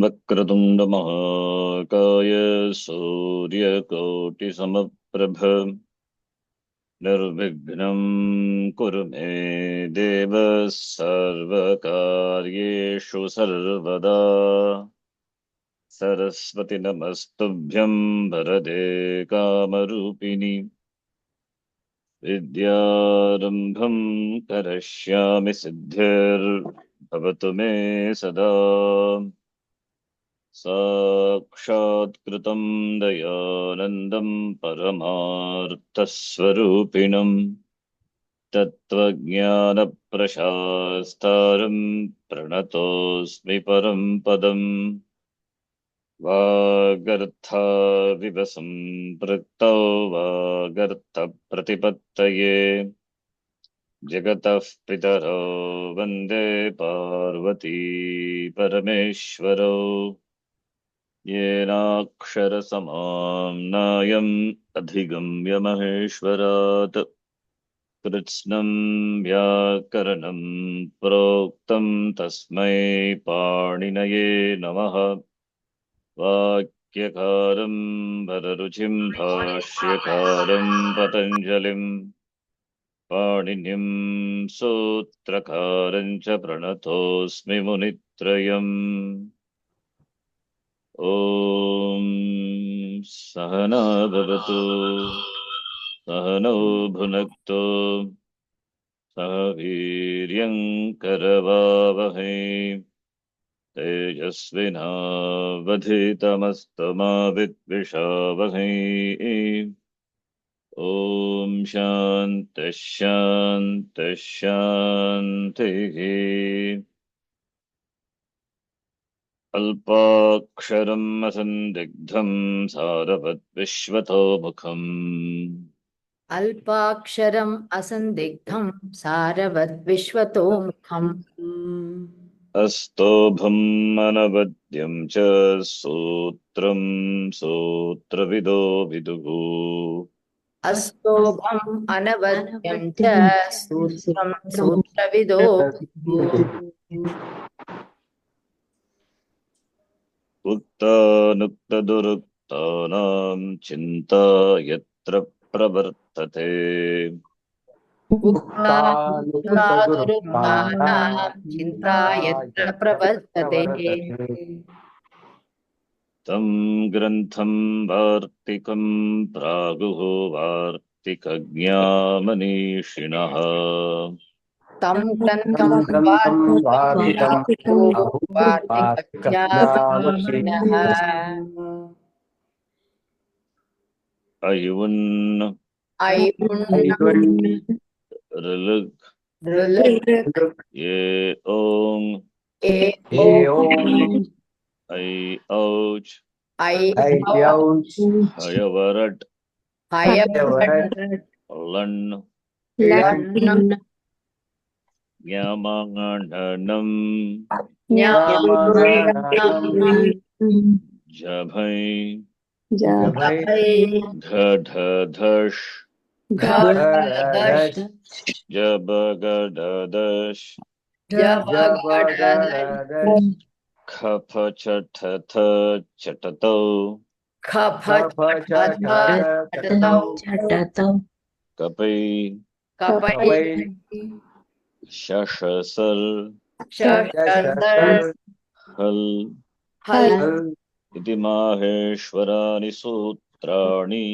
वक्रतुंड महाकाय सूर्यकोटिसमप्रभ निर्विघ्नं कुरु मे देव सर्वकार्येषु सर्वदा। सरस्वती नमस्तुभ्यं वरदे कामरूपिणि विद्यारम्भं करिष्यामि सिद्धिर्भवतु मे सदा। साक्षात्कृतं दयानन्दं परमार्थस्वरूपिणं तत्त्वज्ञानप्रशास्तारं प्रणतोऽस्मि परं पदम्। वागर्थाविव सम्पृक्तौ वागर्थप्रतिपत्तये जगतः पितरौ वन्दे पार्वती परमेश्वरौ। येनाक्षरसमाम्नायम् अधिगम्य महेश्वरात् कृत्स्नं व्याकरणं प्रोक्तं तस्मै पाणिनये नमः। वाक्यकारं वररुचिं भाष्यकारं पतञ्जलिं पाणिनिं सूत्रकारं च प्रणतोऽस्मि मुनित्रयम्। ॐ सहना भवतु सहनौ भुनक्तु सह वीर्यं करवावहै तेजस्विनावधीतमस्तु मा विद्विषावहै। ॐ शान्तिः शान्तिः शान्तिः। अल्पाक्षरम् असन्दिग्धं सारवद्विश्वतोमुखम् अल्पाक्षरम् असन्दिग्धं सारवद्विश्वतोमुखम् अस्तोभम् अनवद्यं च सूत्रं सूत्रविदो विदुः। अस्तोभम् अनवद्यं च सूत्रं सूत्रविदो उक्तानुक्तदुरुक्तानां चिन्ता यत्र प्रवर्तते उक्तानुक्तादुरुक्तानां चिन्ता यत्र प्रवर्तते तं ग्रन्थं वार्तिकं प्रागुः वार्तिकज्ञामनीषिणः तं ग्रन्थं वार्तिकज्ञामनीषिणः अयुन् ऋलुक् ये ओं ऐ औच् हयवरट् लन् ज्ञामाङ्गणं जभै घढधश् जबगडदश् खफचठथ चटतौ कपै शशसर् हल् इति माहेश्वराणि सूत्राणि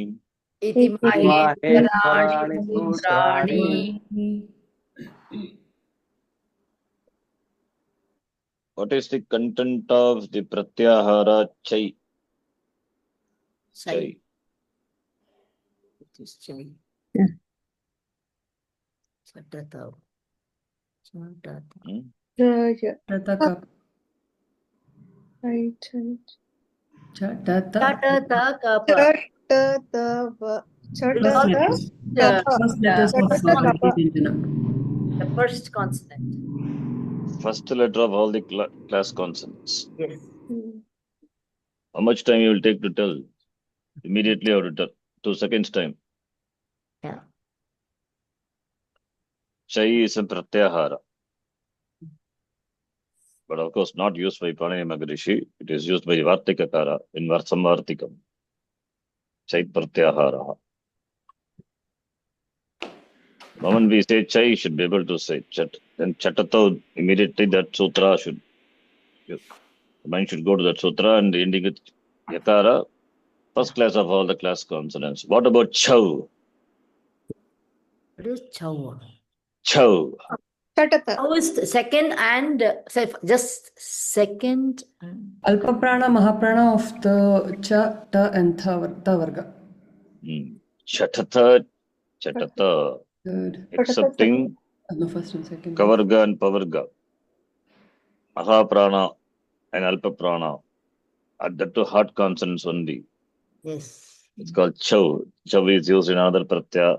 What is the content of the pratyahara chai? Chai. It is chai. Chatata. The first consonant. First letter of all the class consonants. Yes. How much time you will take to tell? Immediately or 2 seconds time? Yeah. Chai is a pratyahara. but of course not used by Panini Maharishi. It is used by Vartikakara in Samvartikam. Chai Pratyahara. The moment we say chai, you should be able to say chat. Then chatato, immediately that sutra should, the mind should go to that sutra and indicate yakara, first class of all the class consonants. What about chow? What is chow? Chow. Chatata. Chow is the second and just second. Alpaprana, Mahaprana of the cha, ta, and tha varga. Chatata, chatata, Good. accepting No, first and second. kavarga and pavarga. Mahaprana and alpaprana. At that two hard consonants only. Yes. It's called chow. Chow is used in another pratyaya.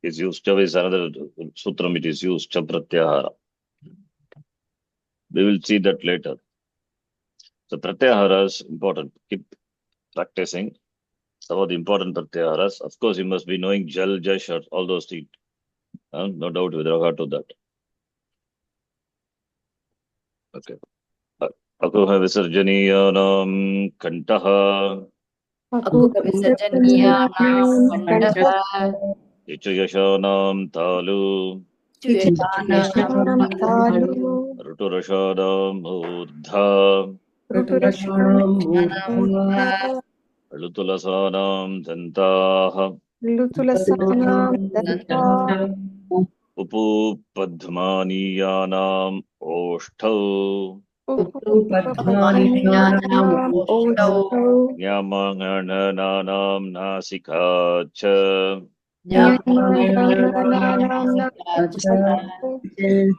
Is used. Chow is another sutram. It is used. Chow pratyahara. We will see that later. So pratyahara is important. Keep practicing. Some of the important pratyaharas. Of course, you must be knowing jal, jash, or all those things. No doubt with regard to that. Okay. Akuha visarjaniyanam kantaha. Akuha visarjaniyanam kantaha. Ichuyashanam talu. Chuyashanam talu. Ruturashadam urdha. Lutulasanam dantaha. Upu padmaniyanam oshtau. Nyamangananam nasika cha.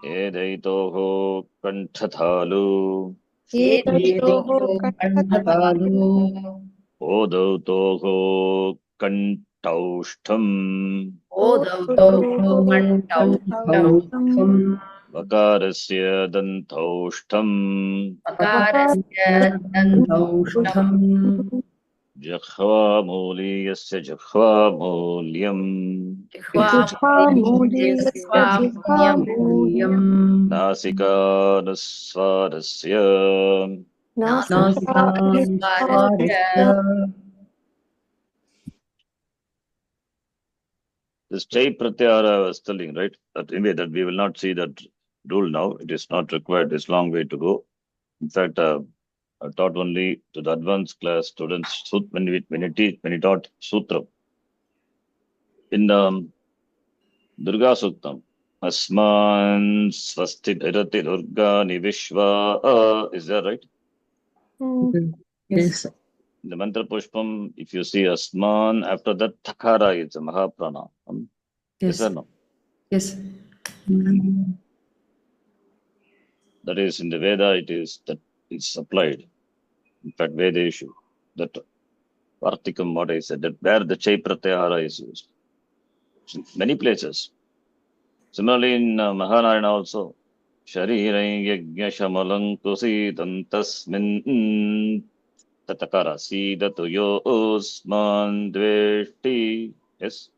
Edaitoho kantathalu. Odautoho kantaushtam. Vakarasya dantaushtam. Jakhva muliyasya jakhva mulyam. Nasika nusvarasya. This chai pratyahara I was telling, right? That anyway, that we will not see that rule now. It is not required. It's a long way to go. In fact, I taught only to the advanced class students when he taught sutra. In Durga Suktam, Asman Swasti Bhairati Durga Nivishva. Is that right? Yes. In the Mantra Pushpam, if you see Asman, after that Thakara is a Mahaprana. Yes or no? Yes. That is in the Veda, it is that it's applied. In fact, Veda issue, that Vartikam, what I said, that where the Chai Pratyahara is used. Many places. Similarly, in Mahanarayana also, Sharirai Yajna Shamalang Kusi Tantasmin Tatakara Sidatu Yosman Dveshti. Yes?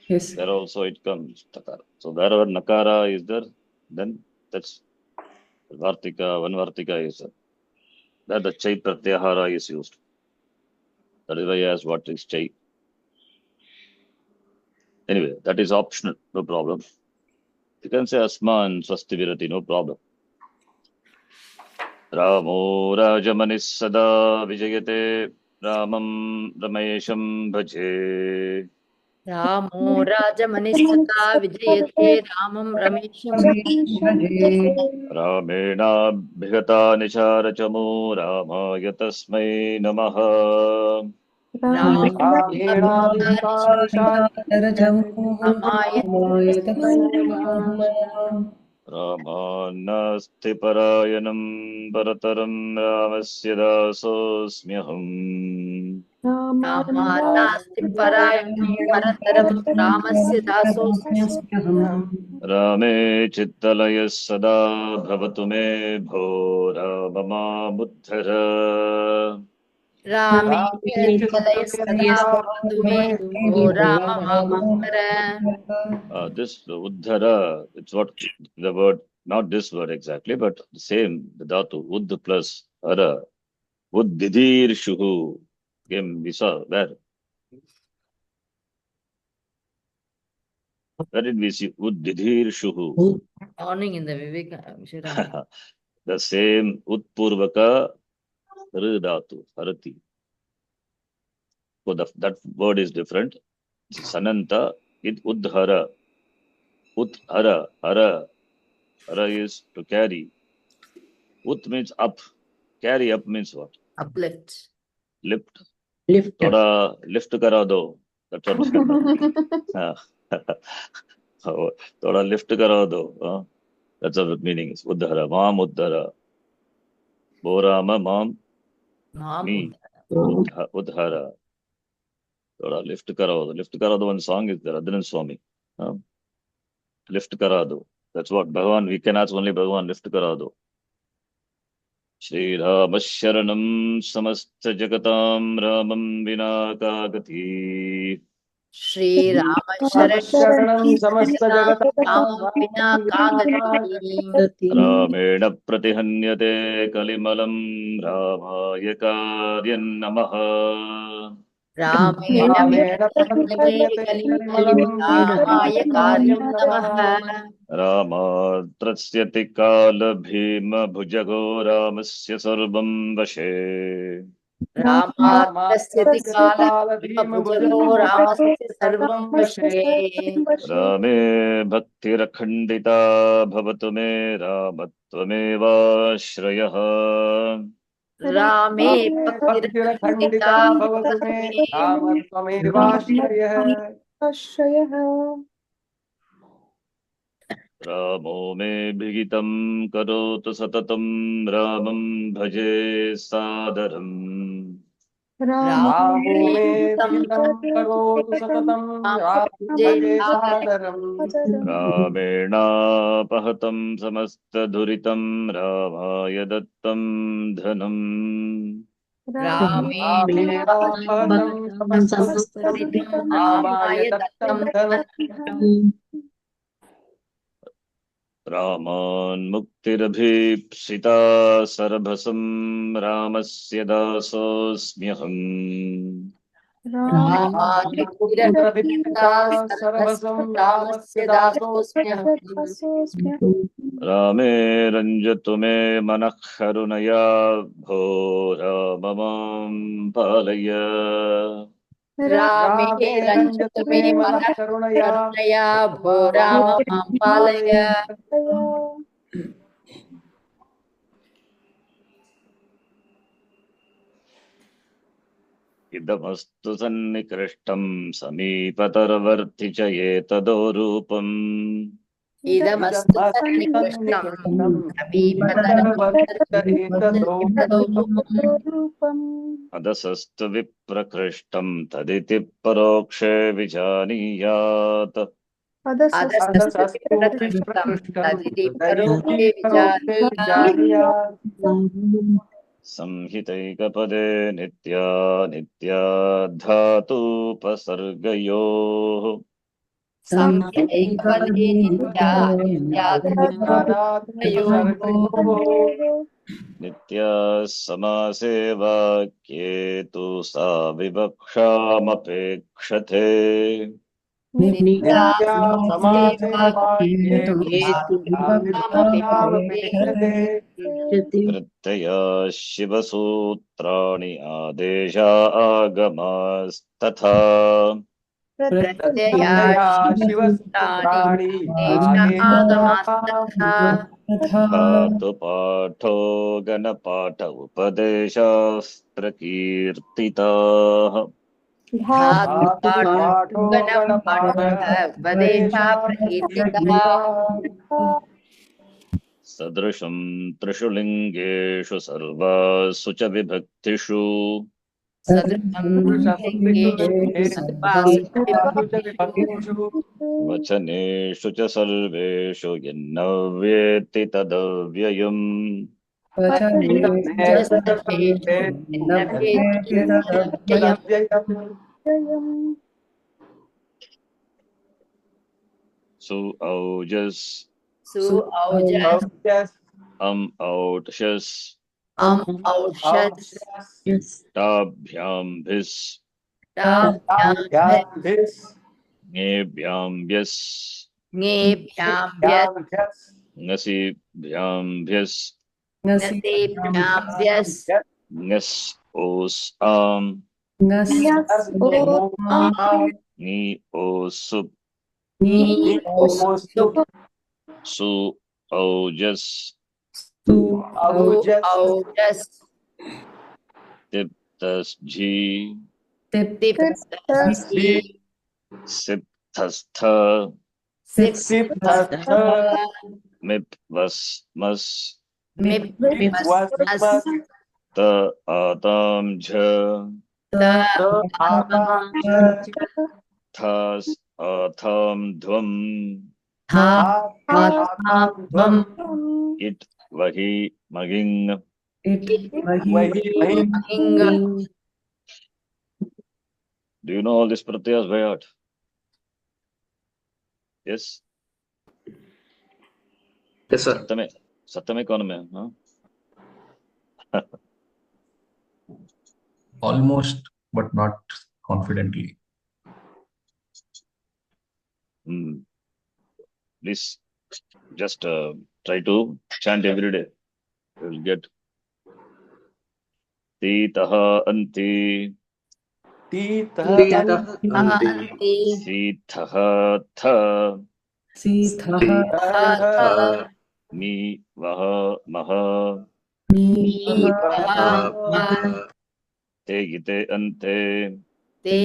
Yes. There also it comes, Takara. So wherever Nakara is there, then that's Vartika, one Vartika is there. That the Chai Pratyahara is used. That is why I asked what is Chai. Anyway, that is optional, no problem. You can say Asman Swasti Virati, no problem. Ramo Rajamanis Sada Vijayate Ramam Ramesham Bhaje. Ramo Rajamanisata Vijayate Ramam Ramesham. Ramena Bhigata Nishara Chamo Ramaya Tasmai Namaha. Ramanasti Parayanam Bharataram Ramasya Dasosmyaham. Ramanasti Parayanam Bharataram Ramasya Dasosmyaham. Rame Chittalaya Sada Bhavatu Me Bho Ramama Buddhara. Rame Chittalaya Sada Bhavatu Me Bho Ramama Buddhara. This Uddhara, it's what the word Not this word exactly, but the same, the dhatu, ud plus hara, uddidhir shuhu. Again, we saw where did we see uddidhir shuhu? Morning in the Viveka Vishwaramaya. The same utpurvaka dhatu, harati. So that word is different. Sananta, it udhara. Uthara, hara. Hara is to carry. Ut means up. Carry up means what? Uplift. Lift. Lift. Thoda lift kara do. That's what. Thoda lift kara do. That's what the meaning is. Uddhara. Mam uddhara. Borama mam. Me. Uddhara. Thoda lift kara do. Lift kara do. One song is there. Adnan Swami. Lift kara do. That's what Bhagavan. We can ask only Bhagavan. Lift kara do. Shri Rama Sharanam Samasta Jagatam Ramam Vinakagati. Shri Rama Sharanam Samasta Jagatam Ramam Vina Kagati. Ramena Pratihanyate Kalimalam Ramaya Karyan Namaha. Ramena Kalimalam Ramaya Karyam Namaha. Ramatrasyati Kala Bhima Bhujago Ramasya Sarvam Vashe. Ramatrasyati Kala Bhima Bhujago Ramasya Sarvam Vashe. Rame Bhakti Rakhandita Bhavatu Me Ramatvameva Shrayaha. Rame Bhakti Rakhandita Bhavatu Me Ramastvamevashrayah. Ramo me bhigitam karotu satatam Ramam bhaje sadaram. Ramo me bhigitam karotu satatam Ramam bhaje sadaram. Ramena pahatam samasta dhuritam Ramaya dattam dhanam. Ramena pahatam samasta dhuritam Ramaya dattam dhanam. Raman muktirabhipsita sarabhasam Ramasya dasosmyaham. Ramadipurabhipsita sarvasam Ramasya dasosmyaham. Rame ranjatu me manakh karunaya bho Ramamam palaya. Rame Ranjatu Me Manah Karunaya Bho Ramam Palaya. Idamastu sannikrishtam samipatarvarti cha yetado rupam. Idamastu Sannikrishtam Adasastu viprakrishtam taditi parokshe vijaniyat. Adasastu Viprakrishtam Taditi Parokhe Vijaniyat. Samhitaikapade nitya nitya dhatu pasargayo. Samhitaikapade nitya nitya Nitya samaseva kyetu sa vivaksham Nitya Pratyaya Shivasutrani Adesha Agamastatha. Pratyaya Shivasutrani Agamastatha. Dhatu Patho Ganapatha Upadeshastra Kirtitah. Dhatu Patho Ganapatha Vadesha Prakirtitah. Sadrisham Trishu Lingeshu Sarvasu cha Vibhaktishu. Vachaneshu cha sarveshu yannaveti tadavyayam. So Aujas Su aujas. Yes. Outshas. Aushas. Yes. Tabhyam Bhis. Tabhyam Yeah. This. Ngebhyam Vyas. Ngebhyam Yeah. Vyas. Yes. Ngasibhyam Vyas. ngasi Nasibhyam Vyas. Ngas Os ngas Yes. Oh. Ni Osup. Ni Almost. Sup. Su Ojas. su Su Aujas. aujas. Tiptas Ji. tip Tiptasi. Siptastha. Siptastha. Mipvas Mas. Mipvas. Ta Atam Jha. Thas Atham Dhvam. Bham. It Vahi Maging. it vahi Ing. Do you know all these pratyas by heart? Yes? Yes, sir. सत्य में कौन में हाँ? Almost, but not confidently. Please just try to chant every day. You will get Titaha Anti. Anti. Sithaha Tha. sithaha Mi Vaha Maha. mi Te Gite Ante. Te.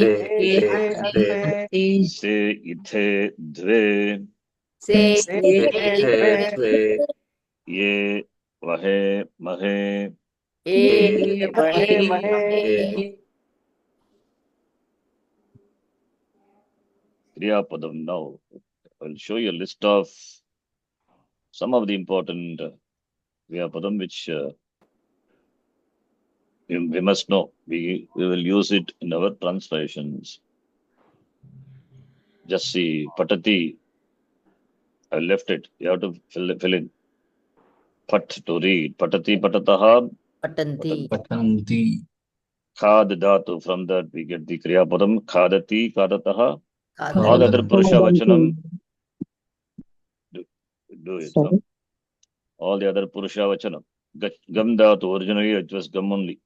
Se Ite Dve. Se. Ye Vahe Mahe. Kriya Padam. Now I'll show you a list of some of the important Kriya Padam which we must know. We will use it in our translations. Just see Patati. I left it. You have to fill in. Pat to read. Patati Patataha. Patanti. Patanti. Khad Dhatu. From that we get the Kriya Padam. Khadati Khadataha. Kadati. All other Purusha Vachanam. Do it. No? All the other Purusha Vachanam. Gam Dhatu. Originally it was Gam only.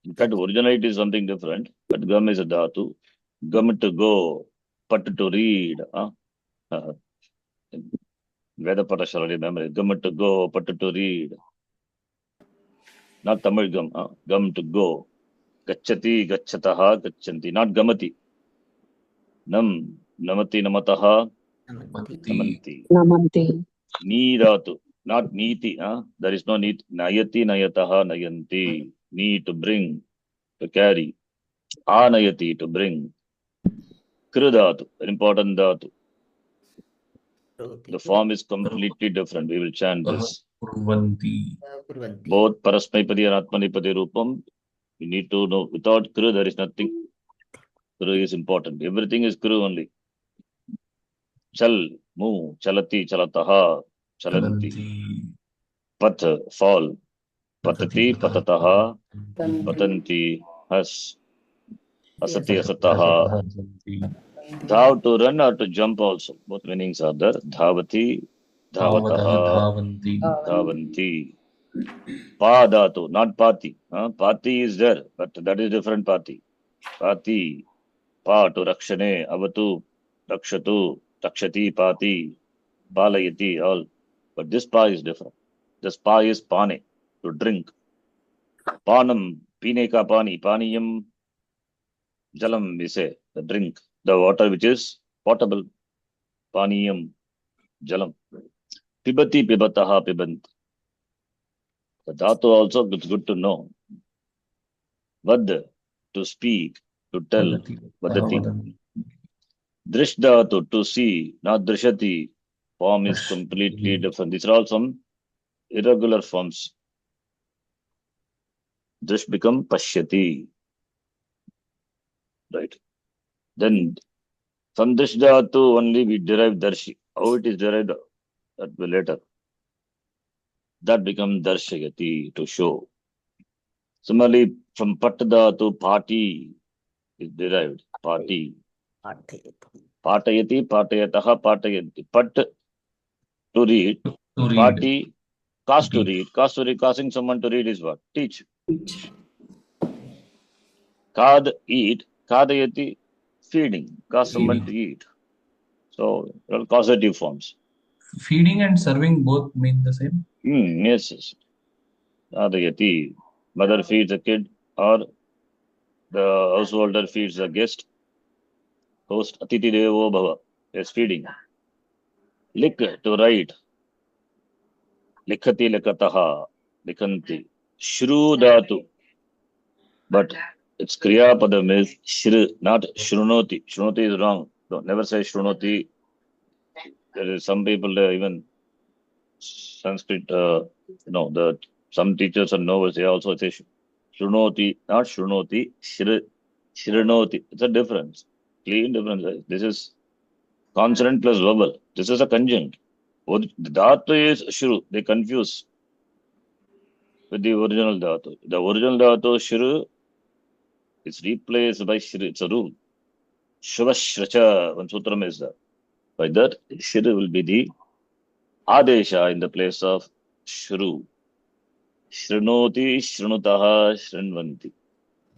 In fact, originally it is something different. But Gam is a Dhatu. Gam to go. Pat to read. Veda Patashala, remember. Gam to go. Pat to read. Not Tamil Gam. Gam to go. Gachati, Gachataha, Gachanti. Not Gamati. Nam. Namati, Namataha. Namanti. Namanti. Ni Dhatu. Not Niti. There is no Niti. Nayati, Nayataha, Nayanti. Ni to bring. To carry. Anayati to bring. Krudhatu. Very important Dhatu. The form is completely different. We will chant this. Kurvanti. Both Parasmaipadi and Atmanipadi Rupam. You need to know. Without Kru, there is nothing. Kru is important. Everything is Kru only. Chal, move, chalati, chalataha, chalanti. Pat, fall. Patati, patataha, patanti, has. Asati, asataha. Dhav to run or to jump also. Both meanings are there. Dhavati, dhavataha, dhavanti. Padatu, not pati. Pati is there, but that is different pati. Pati, pa to rakshane, avatu, rakshatu, rakshati, pati, palayati, all. But this pa is different. This pa is pane, to drink. Panam, pine ka pani, paniyam, jalam, we say, the drink. The water which is potable. Paniyam, jalam. Pibati, pibataha, pibant. The dhatu also it's good to know. Vad, to speak, to tell. Vadati. Drishdhatu, to see, not drishati. Form is completely different. These are all some irregular forms. Drish become pashyati. Right. Then from Drishdhatu only we derive darshi. How it is derived? That will later. That becomes darshayati, to show. Similarly, from pat dhatu, party is derived. Party. Pathayati. Patayati, patayataha, patayanti. Pat to read. To read. Party, cause to Teach. read. Cause to read, causing someone to read is what? Teach. Teach. Kad, eat. Kadayati, feeding. Cause someone to Feeding. eat. So, all causative forms. Feeding and serving both mean the same. Yes, yes. Kadayati. Mother feeds a kid or the householder feeds a guest. Host Atiti Devo Bhava is feeding. Lik, to write. Likhati likataha. Likhanti. Shru dhatu. But its Kriya Padam is Shri, not Shrunoti. Shrunoti is wrong. Don't never say Shrunoti. There is some people even Sanskrit, some teachers and novels, they also say Shrunoti, not Shrunoti, Shrinoti. It's a difference. Clean difference. Right? This is consonant plus vowel. This is a conjunct. The dhatu is Shru. They confuse with the original dhatu. The original dhatu, Shru, is replaced by Shri. It's a rule. Shuvashracha, one sutram is there. By that, Shri will be the Adesha in the place of Shru. Shrunoti, Shrunutaha, Shrinvanti.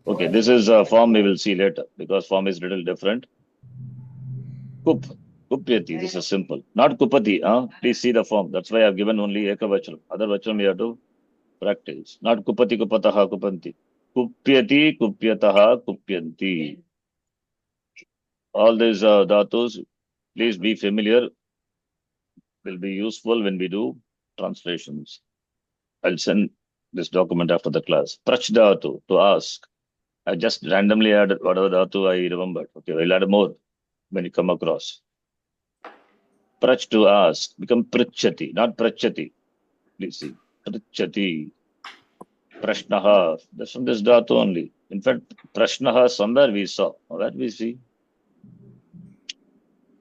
Okay, this is a form we will see later because form is little different. Kup, Kupyati, this is simple. Not Kupati, please see the form. That's why I have given only Ekavachanam. Other Vachanam we have to practice. Not Kupati, Kupataha, Kupanti. Kupyati, Kupyataha, Kupyanti. All these dhatus, please be familiar, will be useful when we do translations. I'll send this document after the class. Prach dhatu, to ask. I just randomly added whatever dhatu I remembered. Okay, I'll add more when you come across. Prach, to ask, become prichati, not prachati. Please see. Prichati. Prashnaha. That's from this dhatu only. In fact, prashnaha somewhere we saw. Where we see?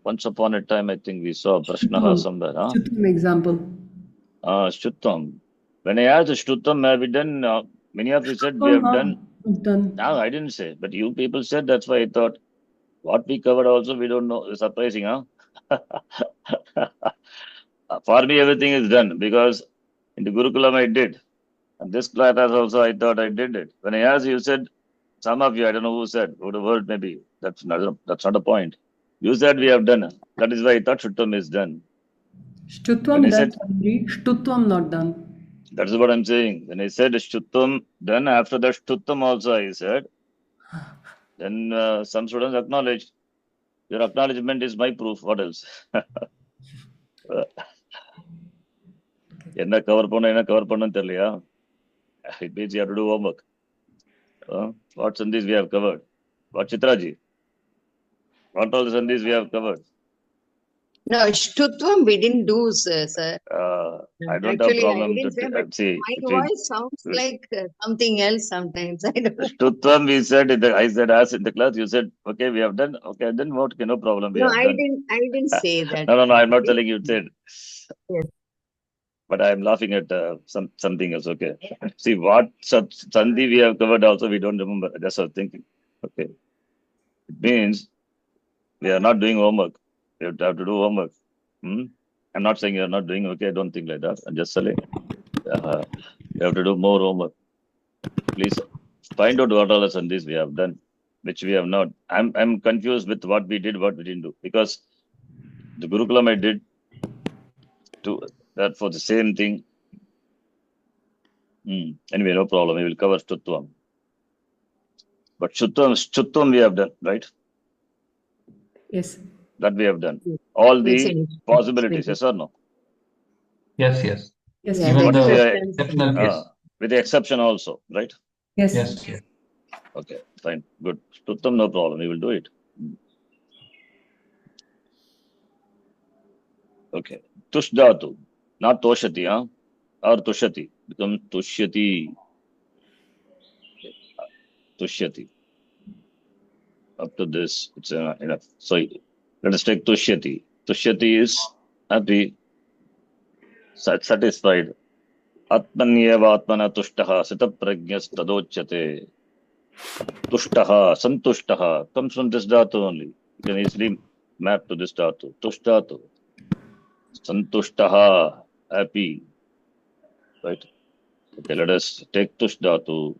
Once upon a time, I think we saw prashnaha Shtutam. somewhere. Shtutam example. Shtutam. When I asked Shtutam, have we done? Many of you said we Shtutam have not done. done. No, I didn't say, but you people said. That's why I thought what we covered also we don't know. It's surprising, huh? For me, everything is done because in the Gurukulam I did, and this class also I thought I did it. When I asked, you said some of you, I don't know who said, who the word maybe. That's not a point. You said we have done. That is why I thought Shtutam is done. When Shtutvam I done, said, Swamiji. Shtutvam not done. that is what I'm saying. When I said Shtutam, then after that Shtutam also I said, then some students acknowledged. Your acknowledgement is my proof. What else? என்ன cover பண்ணணும் தெரியலையா? It means you have to do homework. What sandhis we have covered? What Chitraji? What all the sandhis we have covered? No, Shtutvam we didn't do, sir. I don't Actually, have problem I didn't say, but see. my voice sounds like something else sometimes. I don't know. Shtutam we said, I said as in the class, you said, okay, we have done. Okay, then what? Okay, no problem, we No, have I done. didn't say that. No, I'm not telling you said. Yes. But I'm laughing at something else. Okay. See what sandhi we have covered also we don't remember. That's what I was thinking. Okay. It means we are not doing homework. We have to do homework. I'm not saying you're not doing okay. I don't think like that. I'm just saying you have to do more homework. Please find out what all the sandhis we have done, which we have not. I'm confused with what we did, what we didn't do. Because the Gurukulam I did that for the same thing. Anyway, no problem. We will cover Shtutvam. But Shtutvam we have done, right? Yes. That we have done. All the We'll finish. possibilities, yes or no? Yes. Yes. Yeah, Even What the is the exceptional case. with the exception also, right? Yes. Yes. Okay, fine, good. Shtutvam, no problem. We will do it. Okay. Tush dhatu, not toshati, or tushati. Become tushyati. Tushyati. Up to this, it's enough. So let us take tushyati. Tushyati is happy. satisfied. Atmanyeva atmana tushtaha sitaprajñas tadochyate. Tushtaha, santushtaha comes from this dhatu only. You can easily map to this dhatu. Tushtatu. Santushtaha, happy. Right? Okay, let us take tush dhatu.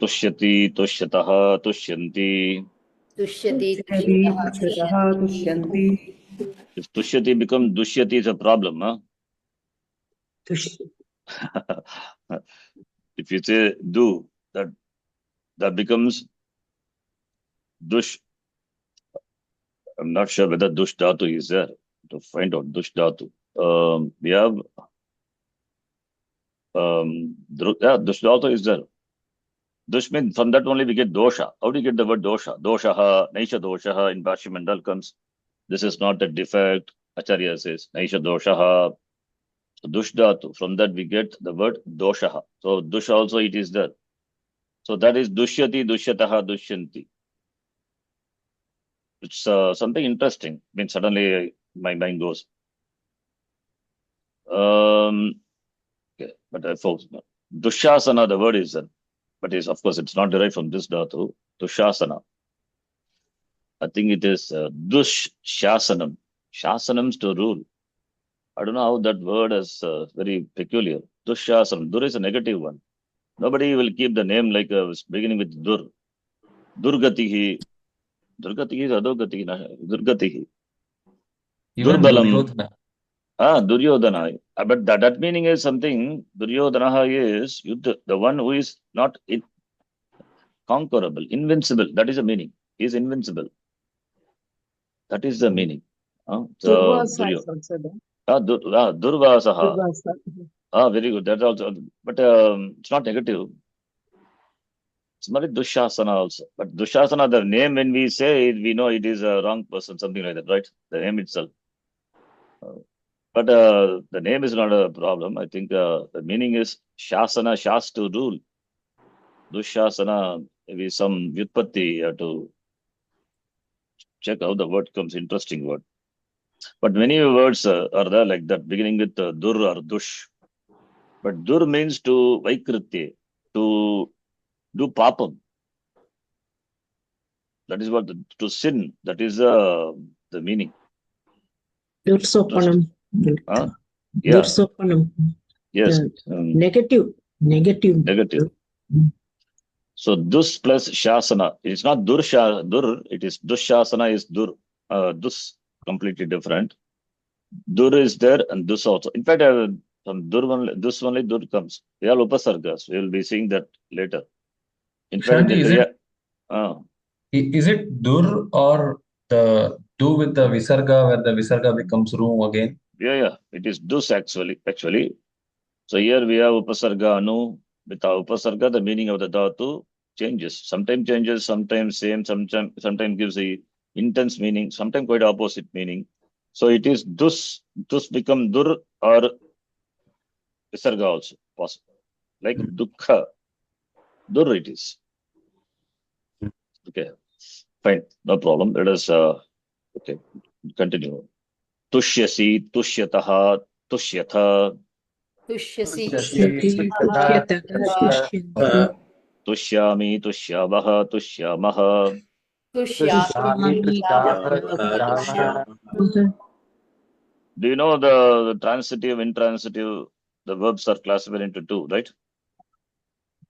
Tushyati, tushyataha, tushyanti. Tushyati, Tushyavi, tushyatah, tushyataha, tushyanti. If tushyati becomes dushyati, is a problem, huh? If you say do, that becomes dush. I'm not sure whether dush dhatu is there. To find out dush dhatu. We have dush dhatu is there. Dush means from that only we get dosha. How do you get the word dosha? Doshaha, naisha doshaha in Bhashya Mandal comes. This is not a defect. Acharya says naisha doshaha. So dush dhatu. From that we get the word doshaha. So dush also it is there. So that is dushyati, dushyataha, dushyanti. It's something interesting. I mean, suddenly my mind goes. Okay, but folks, dushasana, the word is there. But is of course it's not derived from this dhatu. Dushasana. I think it is dushshasanam. Shasanams to rule. I don't know how that word is very peculiar. Dushshasanam. Dur is a negative one. Nobody will keep the name like beginning with dur. Durgatihi. Durgatihi is adogatihi. Durgatihi. Even Durbalam. Duryodhana. Duryodhana. But that meaning is something. Duryodhana is the one who is not conquerable, invincible. That is the meaning. He is invincible. That is the meaning. Durvasa is also there. Durvasaha. Durvasa. Very good. That's also. But it's not negative. It's not Dushasana also. But Dushasana, the name when we say it, we know it is a wrong person, something like that, right? The name itself. But the name is not a problem. I think the meaning is Shasana, Shas to rule. Dushasana, maybe some Vyutpatti, you have to check how the word comes, interesting word. But many words are there like that, beginning with Dur or Dush. But Dur means to Vaikritya, to do papam. That is what, to sin. That is the meaning. Dursopanam. Huh? Yeah. Dursopanam. Yes. Negative. Negative. So dus plus shasana. It's not dur, it is dushasana is dur. Dus completely different. Dur is there and dus also. In fact, from dus only dur comes. They are upasargas. We will be seeing that later. In fact, Shanti, is it dur or the do with the visarga where the visarga becomes ru again? Yeah. It is dus actually. So here we have upasarga anu. With our upasarga, the meaning of the dhatu changes. Sometimes changes, sometimes same, sometimes gives a intense meaning, sometimes quite opposite meaning. So it is dus become dur or visarga also possible. Like dukkha, dur it is. Okay, fine, no problem. Let us continue. Tushyasi, tushyataha, tushyatha. tushyasi, Tushyami, tushyavaha, tushyamaha. tushyami, Do you know the transitive, intransitive, the verbs are classified into two, right?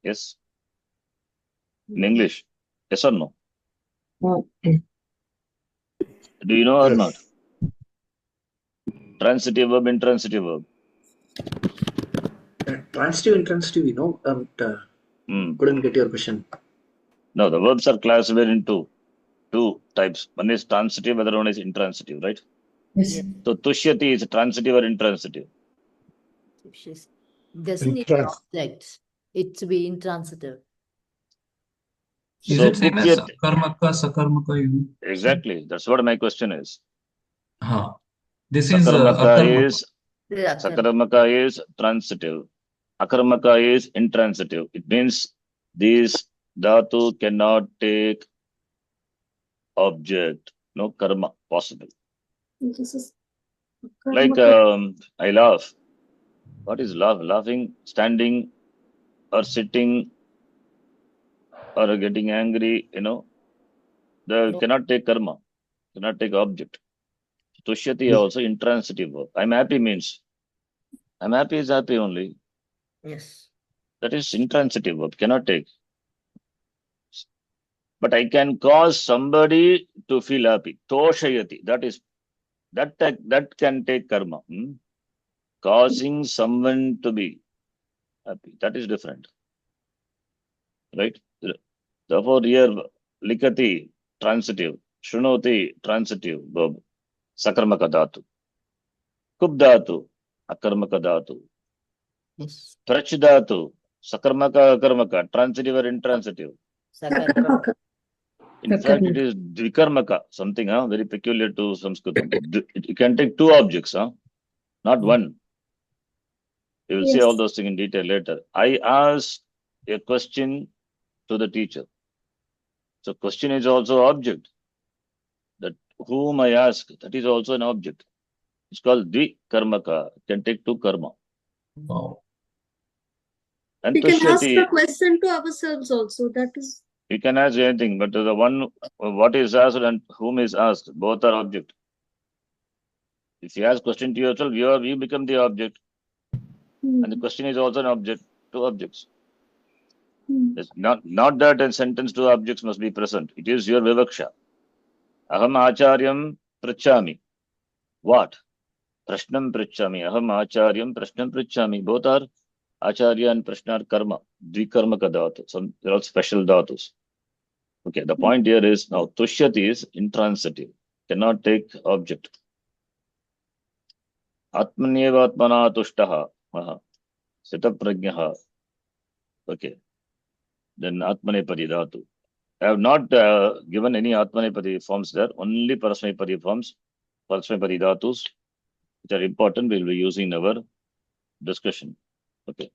Yes. In English, yes or no? Do you know or not? Transitive verb, intransitive verb. Transitive, intransitive, couldn't get your question. No, the verbs are classified into two types. One is transitive, other one is intransitive, right? Yes. So tushyati is transitive or intransitive? doesn't need objects. It to be intransitive. Is So it same as sakarmaka, sakarmaka? Exactly. That's what my question is. This is sakarmaka is transitive. Akarmaka is intransitive. It means these dhatu cannot take object. No karma possible. Like I laugh. What is laugh? Laughing, standing or sitting or getting angry, they cannot take karma, cannot take object. Tushyati also intransitive verb. I'm happy means I'm happy is happy only. Yes. That is intransitive verb, cannot take. But I can cause somebody to feel happy. Toshayati. That can take karma. Causing someone to be happy. That is different. Right? Therefore, here likati, transitive. Shrunoti, transitive verb. Sakarmaka dhatu. Kubdhatu, akarmaka dhatu. Yes. Prach dhatu, sakarmaka, akarmaka. Transitive or intransitive? Sakarmaka. In fact, it is dvikarmaka, something very peculiar to Sanskritam. You can take two objects, not one. You will see all those things in detail later. I asked a question to the teacher. So question is also object. That whom I ask, that is also an object. It's called dvikarmaka. It can take two karma. Wow. And We can ask tushyati, a question to ourselves also. That is. you can ask anything, but the one what is asked and whom is asked, both are object. If you ask question to yourself, you become the object. And the question is also an object, two objects. It's not that a sentence, two objects must be present. It is your vivaksha. Aham acharyam prachami. What? Prashnam prachami. Aham acharyam prashnam prachami. Both are acharya and prashna are karma. Dvikarmaka dhatu. There are special dhatus. Okay, the point here is now tushyati is intransitive. Cannot take object. Atmanyeva atmana tushtaha. Sitaprajnaha. Okay. Then Atmanepadi dhatu. I have not given any Atmanepadi forms there, only Parasmepadi forms, Parasmepadi dhatus, which are important, we will be using in our discussion. Okay.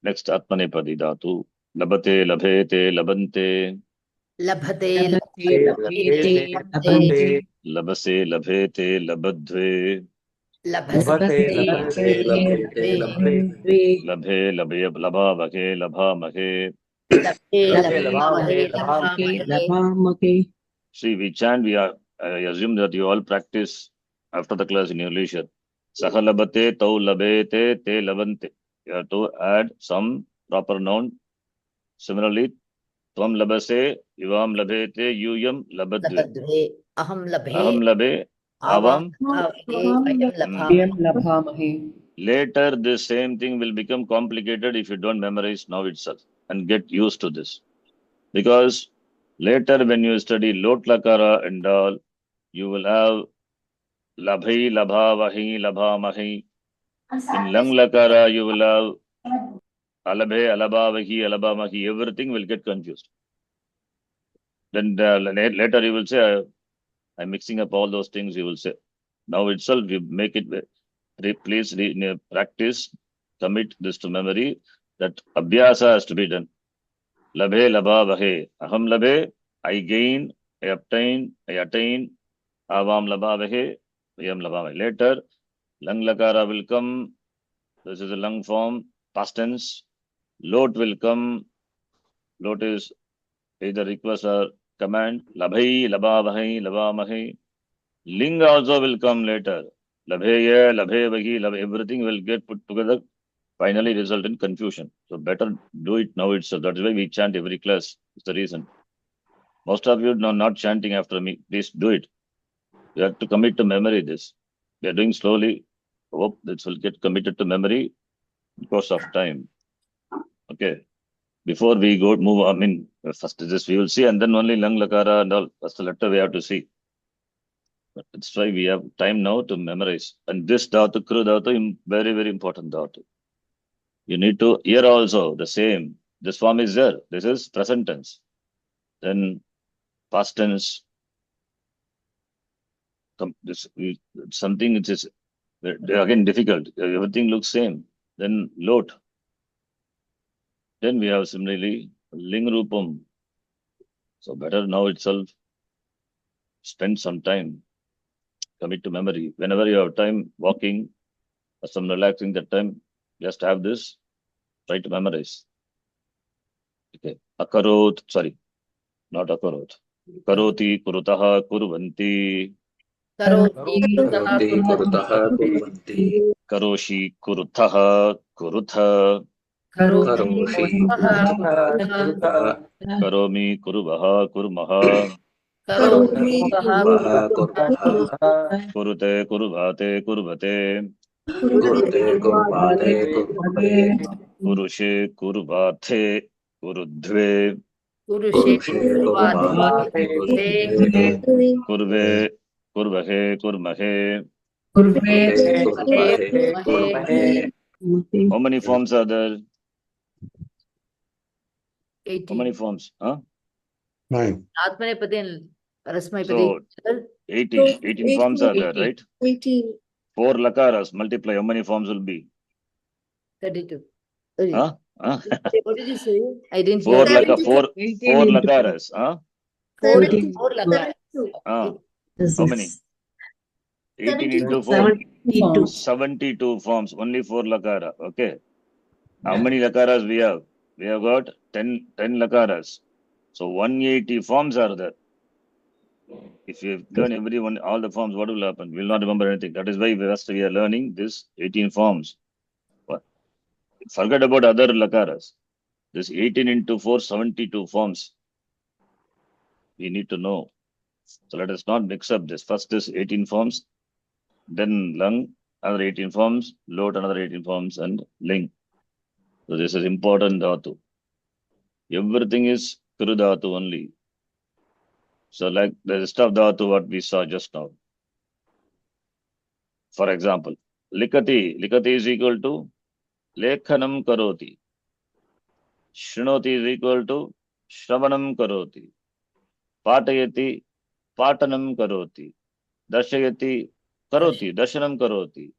Next, Atmanepadi dhatu. Labate, labhete, labante. Labhate, labhete, labhate. Labase, labhete, labadve. Labhate, labhate. Labhe, labhe, labha, bhage, labha, mahe. See, we chant, I assume that you all practice after the class in your leisure. Saha labate, tau labete, te labante. You have to add some proper noun. Similarly, tvam labase, ivam labete, yuyam labadve. Aham labhe. Aham labe, avam. Ayam labhamahe. Later, this same thing will become complicated if you don't memorize now itself and get used to this. Because later, when you study lot lakara and all, you will have labhi, labha, vahi, labha, mahi. In lang lakara, you will have alabhe, alaba, vahi, alaba, mahi. Everything will get confused. Then later you will say, I'm mixing up all those things, you will say. Now itself, you make it, please practice, commit this to memory, that abhyasa has to be done. Labhe, labha, vahe. Aham labhe, I gain, I obtain, I attain. Avam labha, vahe, ayam labha, vahe. Later, lang lakara will come. This is a lang form, past tense. Lot will come. Lot is either request or command. Labhai, labha, vahi, labha, mahi. Ling also will come later. Labheya, labhe, vahi, labhe. Everything will get put together. Finally result in confusion. So better do it now itself. That's why we chant every class. It's the reason. Most of you are not chanting after me. Please do it. You have to commit to memory this. We are doing slowly. Hope this will get committed to memory in course of time. Okay. Before we move on, first this we will see, and then only lang lakara and all. First the letter we have to see. But that's why we have time now to memorize. And this dhatu, kru dhatu, very, very important dhatu. You need to, here also, the same. This form is there. This is present tense. Then past tense. Something which is, again, difficult. Everything looks same. Then lot. Then we have similarly ling rupam. So better now itself spend some time. commit to memory. Whenever you have time walking or some relaxing that time, just have this, try to memorize. Okay. Akarot, sorry, not akarot. Karoti, kurutaha, kurvanti. Karoti, Karoti kurutaha kurvanti. Karoshi, kuruthaha, kurutha. Karoshi kurutaha kurutaha. Karomi, kuruvaha, kurmaha. Karomi Kuruvaha kurvaha. Kurute, kuruvate, kurvate. Kurute kurvate kurvate. Kurushe, kurvate, kurudhve. Kurushe, Kurushe kurvate kurvate. Kurve, kurvahe, kurmahe. Kurve kurvahe kurvahe. How many forms are there? 18. How many forms? Huh? 9. Atmanepadi and Parasmaipadi. So 18 forms are there, right? 18. 4 lakaras multiply. How many forms will be? 32. Huh? Huh? What did you say? I didn't 4 hear. four lakaras. Huh? 4 lakara. How many? 18 into 4. 72 forms. Only 4 lakara. Okay. How many lakaras we have? We have got 10 lakaras. So 180 forms are there. If you learn everyone, all the forms, what will happen? We will not remember anything. That is why we are learning this 18 forms. But forget about other lakaras. This 18 into 4, 72 forms. We need to know. So let us not mix up this. First this 18 forms, then lung, another 18 forms, lot, another 18 forms, and ling. So this is important dhatu. Everything is kru dhatu only. So like the stuff dhatu what we saw just now. For example, likati. Likati is equal to lekhanam karoti. Shrunoti is equal to shravanam karoti. Patayati, patanam karoti. Darshayati, karoti. Darshanam karoti.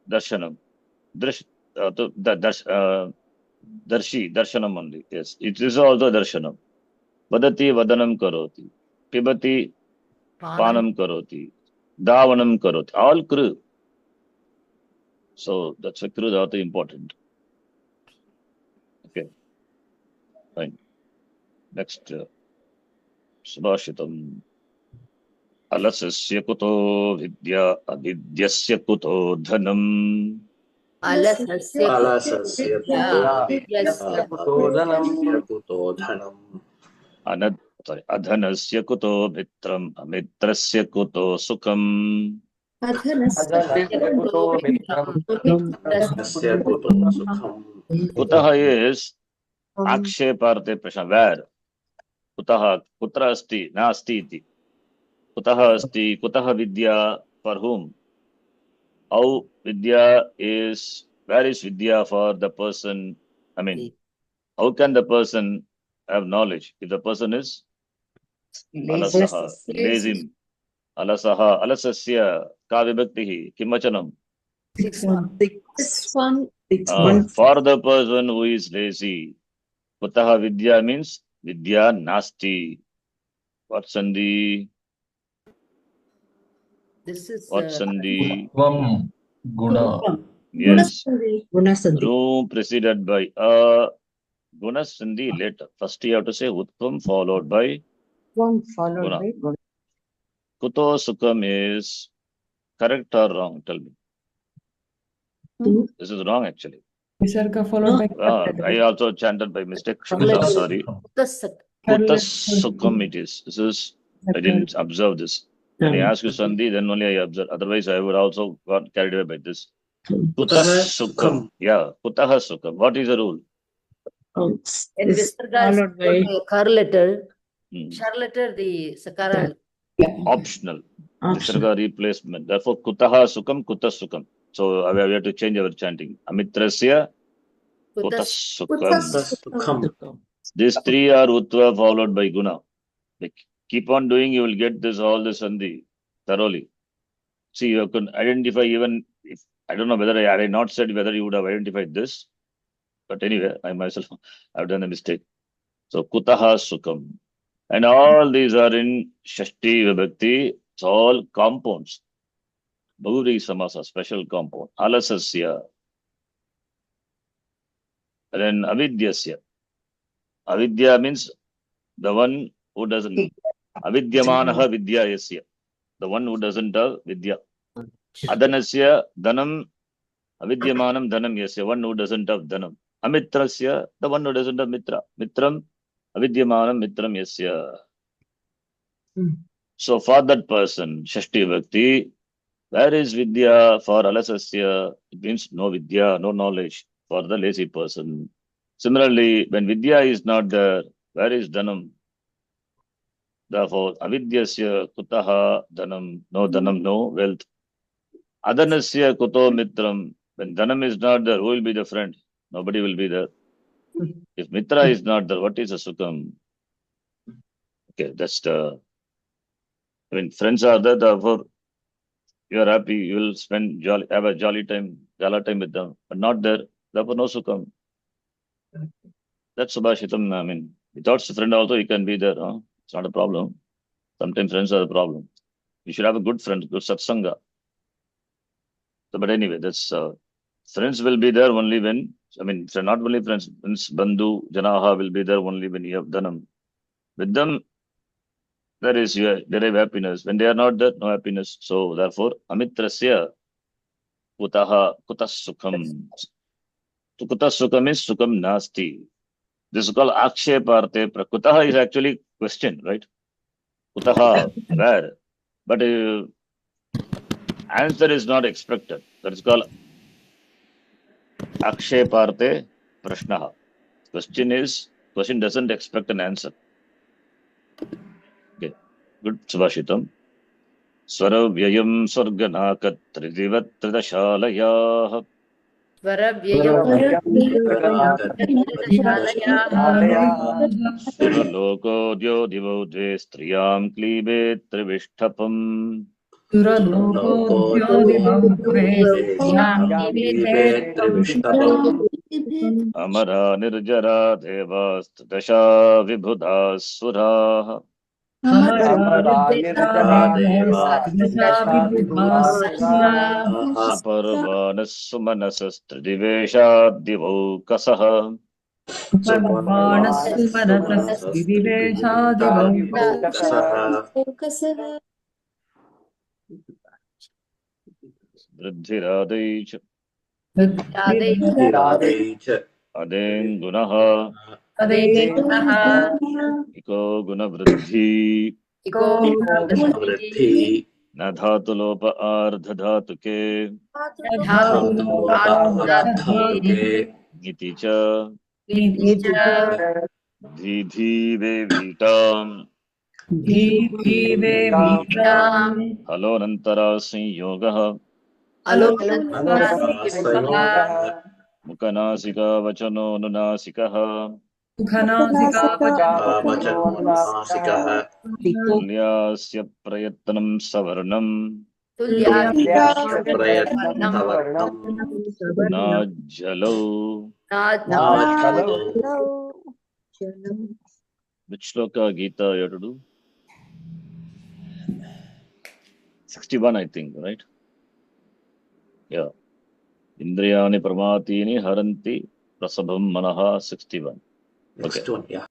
Darshanam. Darshi, darshanam only. Yes, it is also darshanam. Vadati, vadanam karoti. Pibati, panam karoti. Davanam karoti. All kru. So that's a kru dhatu important. Okay. Fine. Next. Subhashitam. Alasasya kuto vidya avidyasya kuto dhanam. Alasasya Alasasya kuto Yes. vidya avidyasya kuto dhanam. Adhanasya kuto mitram amitrasya kuto sukham. Adhanasya kuto sukham. Kutaha is aksheparte prashna. Where? Kutaha, kutra asti, nasti iti. Kutaha asti, kutaha vidya, for whom? How vidya is, where is vidya for the person? I mean, how can the person have knowledge if the person is alasaha, lazy? Alasaha, alasasya, ka vibhaktihi, kimachanam. 6-1. For the person who is lazy, kutaha vidya means vidya nasti. What sandhi? This is What sandhi? Utvam guna. Yes. Room preceded by guna sandhi later. First you have to say utvam followed by guna. Kuto sukham is correct or wrong? Tell me. This is wrong actually. Visarga followed by I also chanted by mistake. I'm sorry. Kuta sukham it is. This is, I didn't observe this. When I ask you sandhi, then only I observe. Otherwise, I would also got carried away by this. Kutaha sukham. Yeah, kutaha sukham. What is the rule? in Visarga is kar letter. Shar letter, the sakara. Optional. Visarga replacement. Therefore, kutaha sukham, kuta sukham. So we have to change our chanting. Amitrasya kuta sukham. These three are utva followed by guna. Like, keep on doing, you will get this all the sandhi thoroughly. See, you can identify even if I don't know whether I had I not said whether you would have identified this, but anyway, I myself have done a mistake. So kutaha sukham. And all these are in Shashti Vibhakti. It's all compounds. Bahuri Samasa, special compound. Alasasya. And then Avidyasya. Avidya means the one who doesn't. Avidyamanaha Vidyayasya. The one who doesn't have Vidya. Adanasya Dhanam. Avidyamanam Dhanam Yasya. One who doesn't have Dhanam. Amitrasya. The one who doesn't have Mitra. Mitram. Avidyamanam Mitram Yasya. So for that person, Shashti Bhakti, where is Vidya for Alasasya? It means no Vidya, no knowledge for the lazy person. Similarly, when Vidya is not there, where is Dhanam? Therefore, Avidyasya Kutaha Dhanam, no Dhanam, no wealth. Adanasya Kuto Mitram, when Dhanam is not there, who will be the friend? Nobody will be there. If Mitra is not there, what is a Sukham? Okay, that's the. I mean, friends are there, therefore you are happy, you will spend have a jolly time, gala time with them, but not there, therefore no Sukham. That's Subhashitam. I mean, without a friend also, he can be there. Huh? It's not a problem. Sometimes friends are the problem. You should have a good friend, good satsanga. So, but anyway, that's friends will be there only when, I mean, not only friends, Bandhu, Janaha will be there only when you have Dhanam. With them, there is derive happiness. When they are not there, no happiness. So therefore, Amitrasya Kutaha Kutas Sukham. So Kutas Sukham is Sukham Nasti. This is called Aksheparte. Kutaha is actually question, right? Kutaha, where? But answer is not expected. That is called Aksheparte Prashnaha. Question doesn't expect an answer. Okay, good Subhashitam. Swaravyayam Swarganakat Tridivat Tridashalayah. Suraloko Divo Dve Striyam Klibe Trivishtapam. Amara Nirjara Devas Dasha Vibhuda Sura. Suparvanas Sumanasas Tridivesha Divo Kasaha. Vridhiradaicha Adengunaha Iko Guna Vridhi Nadhatulopa Ardhadhatuke Niticha Didhi Vevitam Halo Nantara Sanyogaha Mukanasika Vachano Nunasikaha Tulyasya Prayatnam Savarnam Najalo. Which sloka Gita you have to do? 61, I think, right? Yeah. Indriyani Pramatini Haranti Prasabham Manaha 61. Okay. Next one, yeah.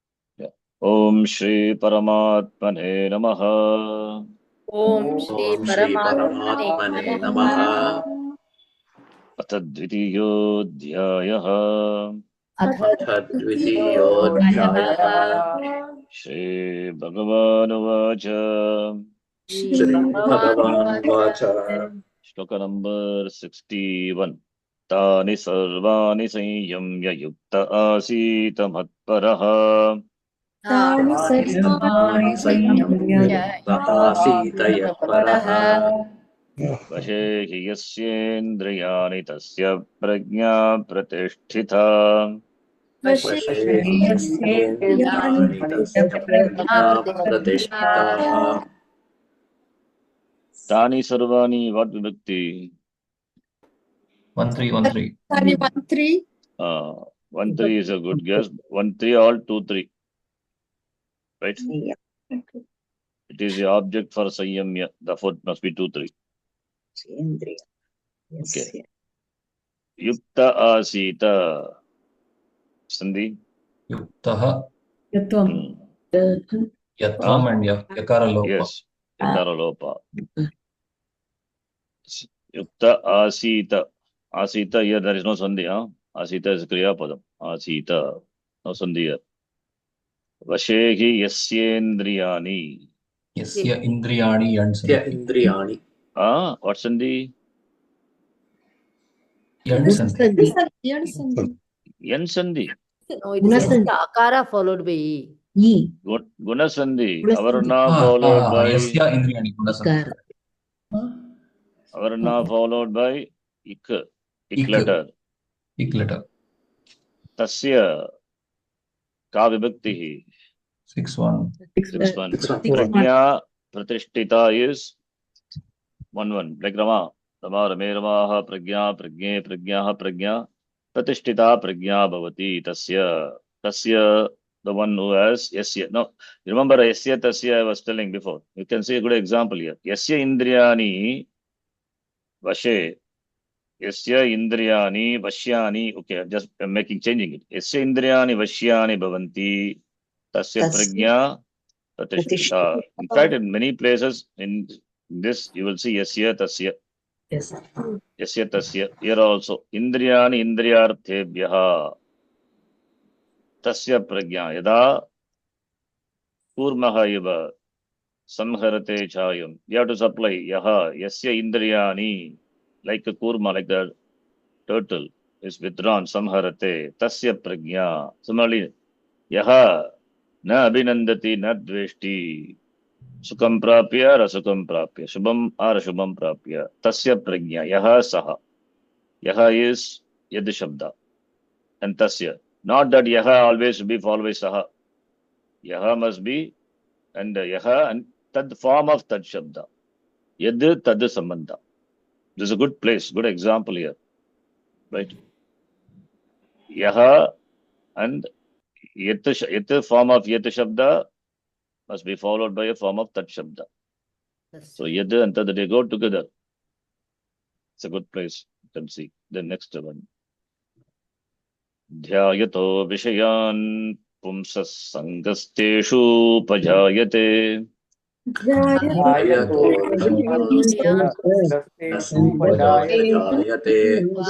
Om Shri Paramatmane Namaha. Om Shri Paramatmane Namaha. Atadvitiyo Dhyayah. Atadvitiyo Dhyayah. Shri Bhagavan Vacha. Shri Bhagavan Vacha. Shloka number 61. Tani sarvani sanyamya yukta asita matparaha. Tani sarvani sanyamya asita yatparaha. Vashe hi yasyendriyani tasya prajna pratisthita. Vashe hi yasyendriyani tasya prajna pratisthita. Tani sarvani, what vibhakti? 1-3. Tani 1-3. 1-3 is a good guess. 1-3 all 2-3. Right? Yeah. It is the object for Sanyamya. Therefore, it must be 2, 3. Indriya. Yes. Okay. Yukta asita. Sandhi. Yuktaha. Yatvam. Yatvam and yakara lopa. Yes. Yakara lopa. Yukta asita. Asita, here there is no sandhi. Asita is kriya padam. Asita. No sandhi here. Vashehi yasyendriyani. Yasya indriyani and Yasya sandhi. indriyani. What sandhi? Yand sandhi. Yan sandhi. No, it is akara followed by E. Guna sandhi. Avarna followed by. Yasya indriyani. Guna sandhi. Avarna followed by ik. Ik letter. Ik letter. Tasya. Ka vibhaktihi. 6-1. 6-1. Prajna pratishtita is 1-1. Like Rama. Rama, Rame, Ramaha, Prajna, Prajne, Prajnaha, Prajna. Pratishtita, Prajna, Bhavati. Tasya, the one who has Yasya. Now, remember Yasya, Tasya I was telling before. You can see a good example here. Yasya Indriyani, Vashe. Yasya Indriyani, Vashyani. Okay, I'm just changing it. Yasya Indriyani, Vashyani, Bhavanti. Tasya Prajna, Pratishtita. In fact, in many places in this, you will see Yasya, Tasya. Yes. Yasya, Tasya. Here also. Indriyani, Indriyarthebhyaha. Tasya Prajna. Yada Kurmaha iva Samharate Chayam. You have to supply Yaha, Yasya Indriyani. Like a kurma, like the turtle is withdrawn, Samharate. Tasya Prajna. Similarly, Yaha. Na abhinandati, na dveshti. Sukham prapya, rasukam prapya. Shubham or shubham prapya. Tasya prajna. Yaha saha. Yaha is yad shabda. And tasya. Not that yaha always should be followed by saha. Yaha must be and yaha and tad form of tad shabda. Yad tad sambandha. This is a good place, good example here. Right? Yaha and yat form of yat shabda must be followed by a form of tat shabda. So yad and tad, they go together. It's a good place. You can see the next one. Dhyayato vishayan pumsas sangasteshu pajayate.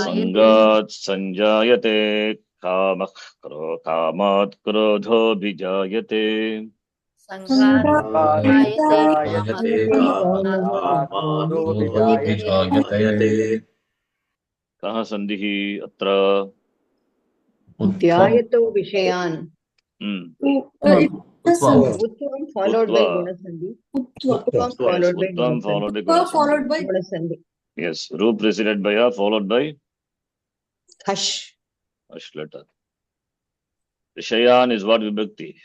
Sangat sanjayate kamat krodho bijayate. Kaha sandhi atra? Dhyayato Vishayan. Utvam followed by Gunasandhi. Utvam followed by Gunasandhi. Yes, Roop preceded by a, followed by Hush. Hush letter. Vishayan is what vibhakti?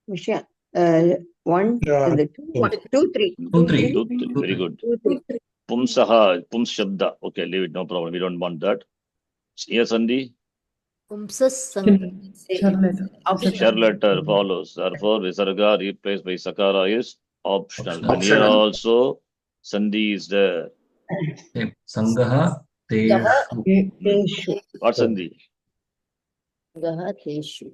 Vishayan. 1, 2, 3. 2, 3. 2, 3. Very good. 2, 3. Pumsaha, Pums Shabda. Okay, leave it, no problem. We don't want that. Here Sandhi. Shar letter follows. Therefore, Visarga replaced by Sakara is optional. And here also, Sandhi is there. Sangaha teshu. What Sandhi? Teshu.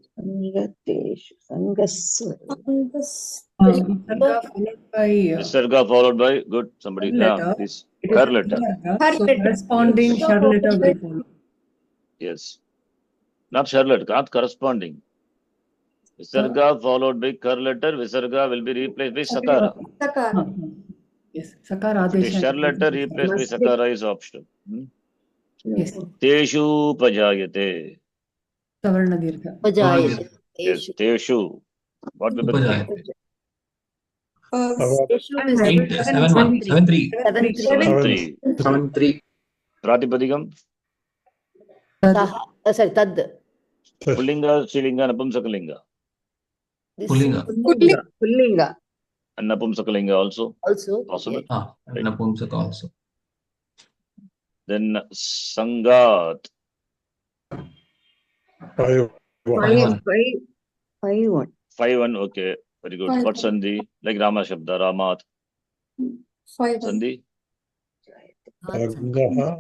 Visarga followed by, good, somebody, please. Kar letter. Corresponding shar letter will follow. Yes. Not shar letter, not corresponding. Visarga followed by kar letter, Visarga will be replaced by Sakara. Yes, Sakara The shar letter replaced by Sakara is optional. Yes. Teshu pajayate. Savarna dirgha. Pajayate. Yes, Teshu. What will be 7-3. 7-3. Pratipadikam. Sorry, tad. Pullinga, Strilinga, Napumsakalinga. Pullinga. And Napumsakalinga also. Also. Possible. Napumsaka also. Then Sangat. 5-1. 5-1, okay. Very good. Five. What Sandhi? Like Rama Shabda, Ramat. 5. Sandhi? Sangaha.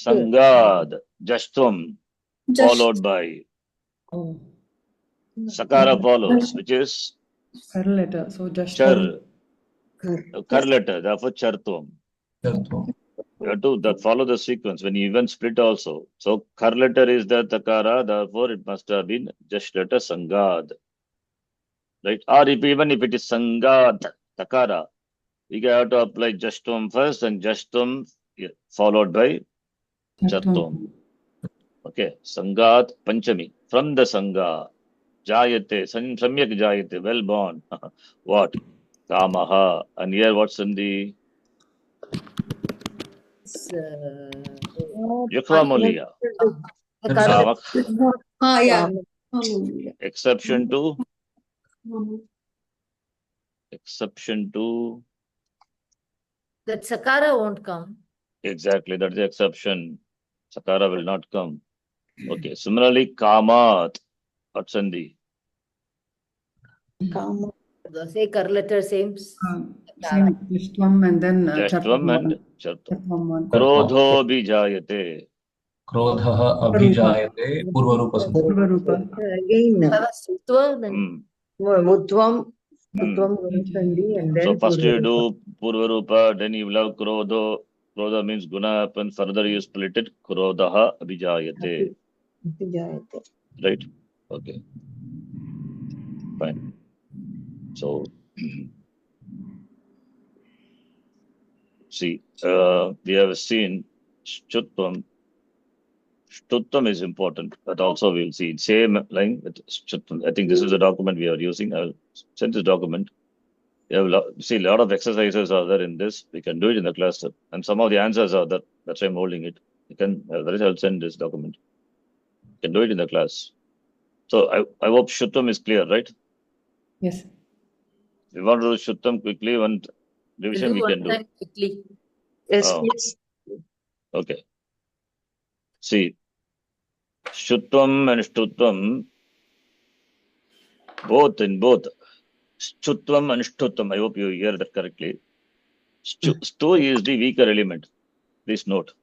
Sangad. Jastum. Followed by Oh, Sakara follows, which is her letter. So just Char. Kar letter, therefore Chartum. Chartum. You have to follow the sequence when you even split also. So Kar letter is the Takara, therefore it must have been just letter Sangad. Right? Or even if it is Sangad, Takara, we have to apply Jastum first and Jastum followed by Chartum. Okay, Sangat Panchami. From the Sangha, Jayate, Samyak Jayate, well born. What? Kamaha. And here what's in the Yukhvamuliya? Kamak. Yeah. Exception to That Sakara won't come. exactly, that's the exception. Sakara will not come. Okay, similarly, Kamat. What's in the The say Kar letter, same. same Jashtvam and then Jashtvam and Chartum. Chartvam one. Krodho Bijayate. Krodhaha abhijayate purvarupa sandhi. Purvarupa. Again, Sutva, then Mutvam Sandhi, and then So first you Purvarupa. do Purvarupa, then you will have Krodho. Krodha means guna happen. Further you split it. Krodhaha Abhijayate. Vijayate. Right? Okay. Fine. So, see, we have seen Shutvam. Shutvam is important, but also we'll see same line with Shutvam. I think this is the document we are using. I'll send this document. You have see, a lot of exercises are there in this. We can do it in the class, and some of the answers are there. That's why I'm holding it. You can, I'll send this document. You can do it in the class. So I hope Shutvam is clear, right? Yes. We want to do Shuttam quickly, one revision we can do. quickly. Yes, Oh. please. Okay. See, Shuttam and Shtuttam, both, Shuttam and Shtuttam, I hope you hear that correctly. Stu is the weaker element. Please note.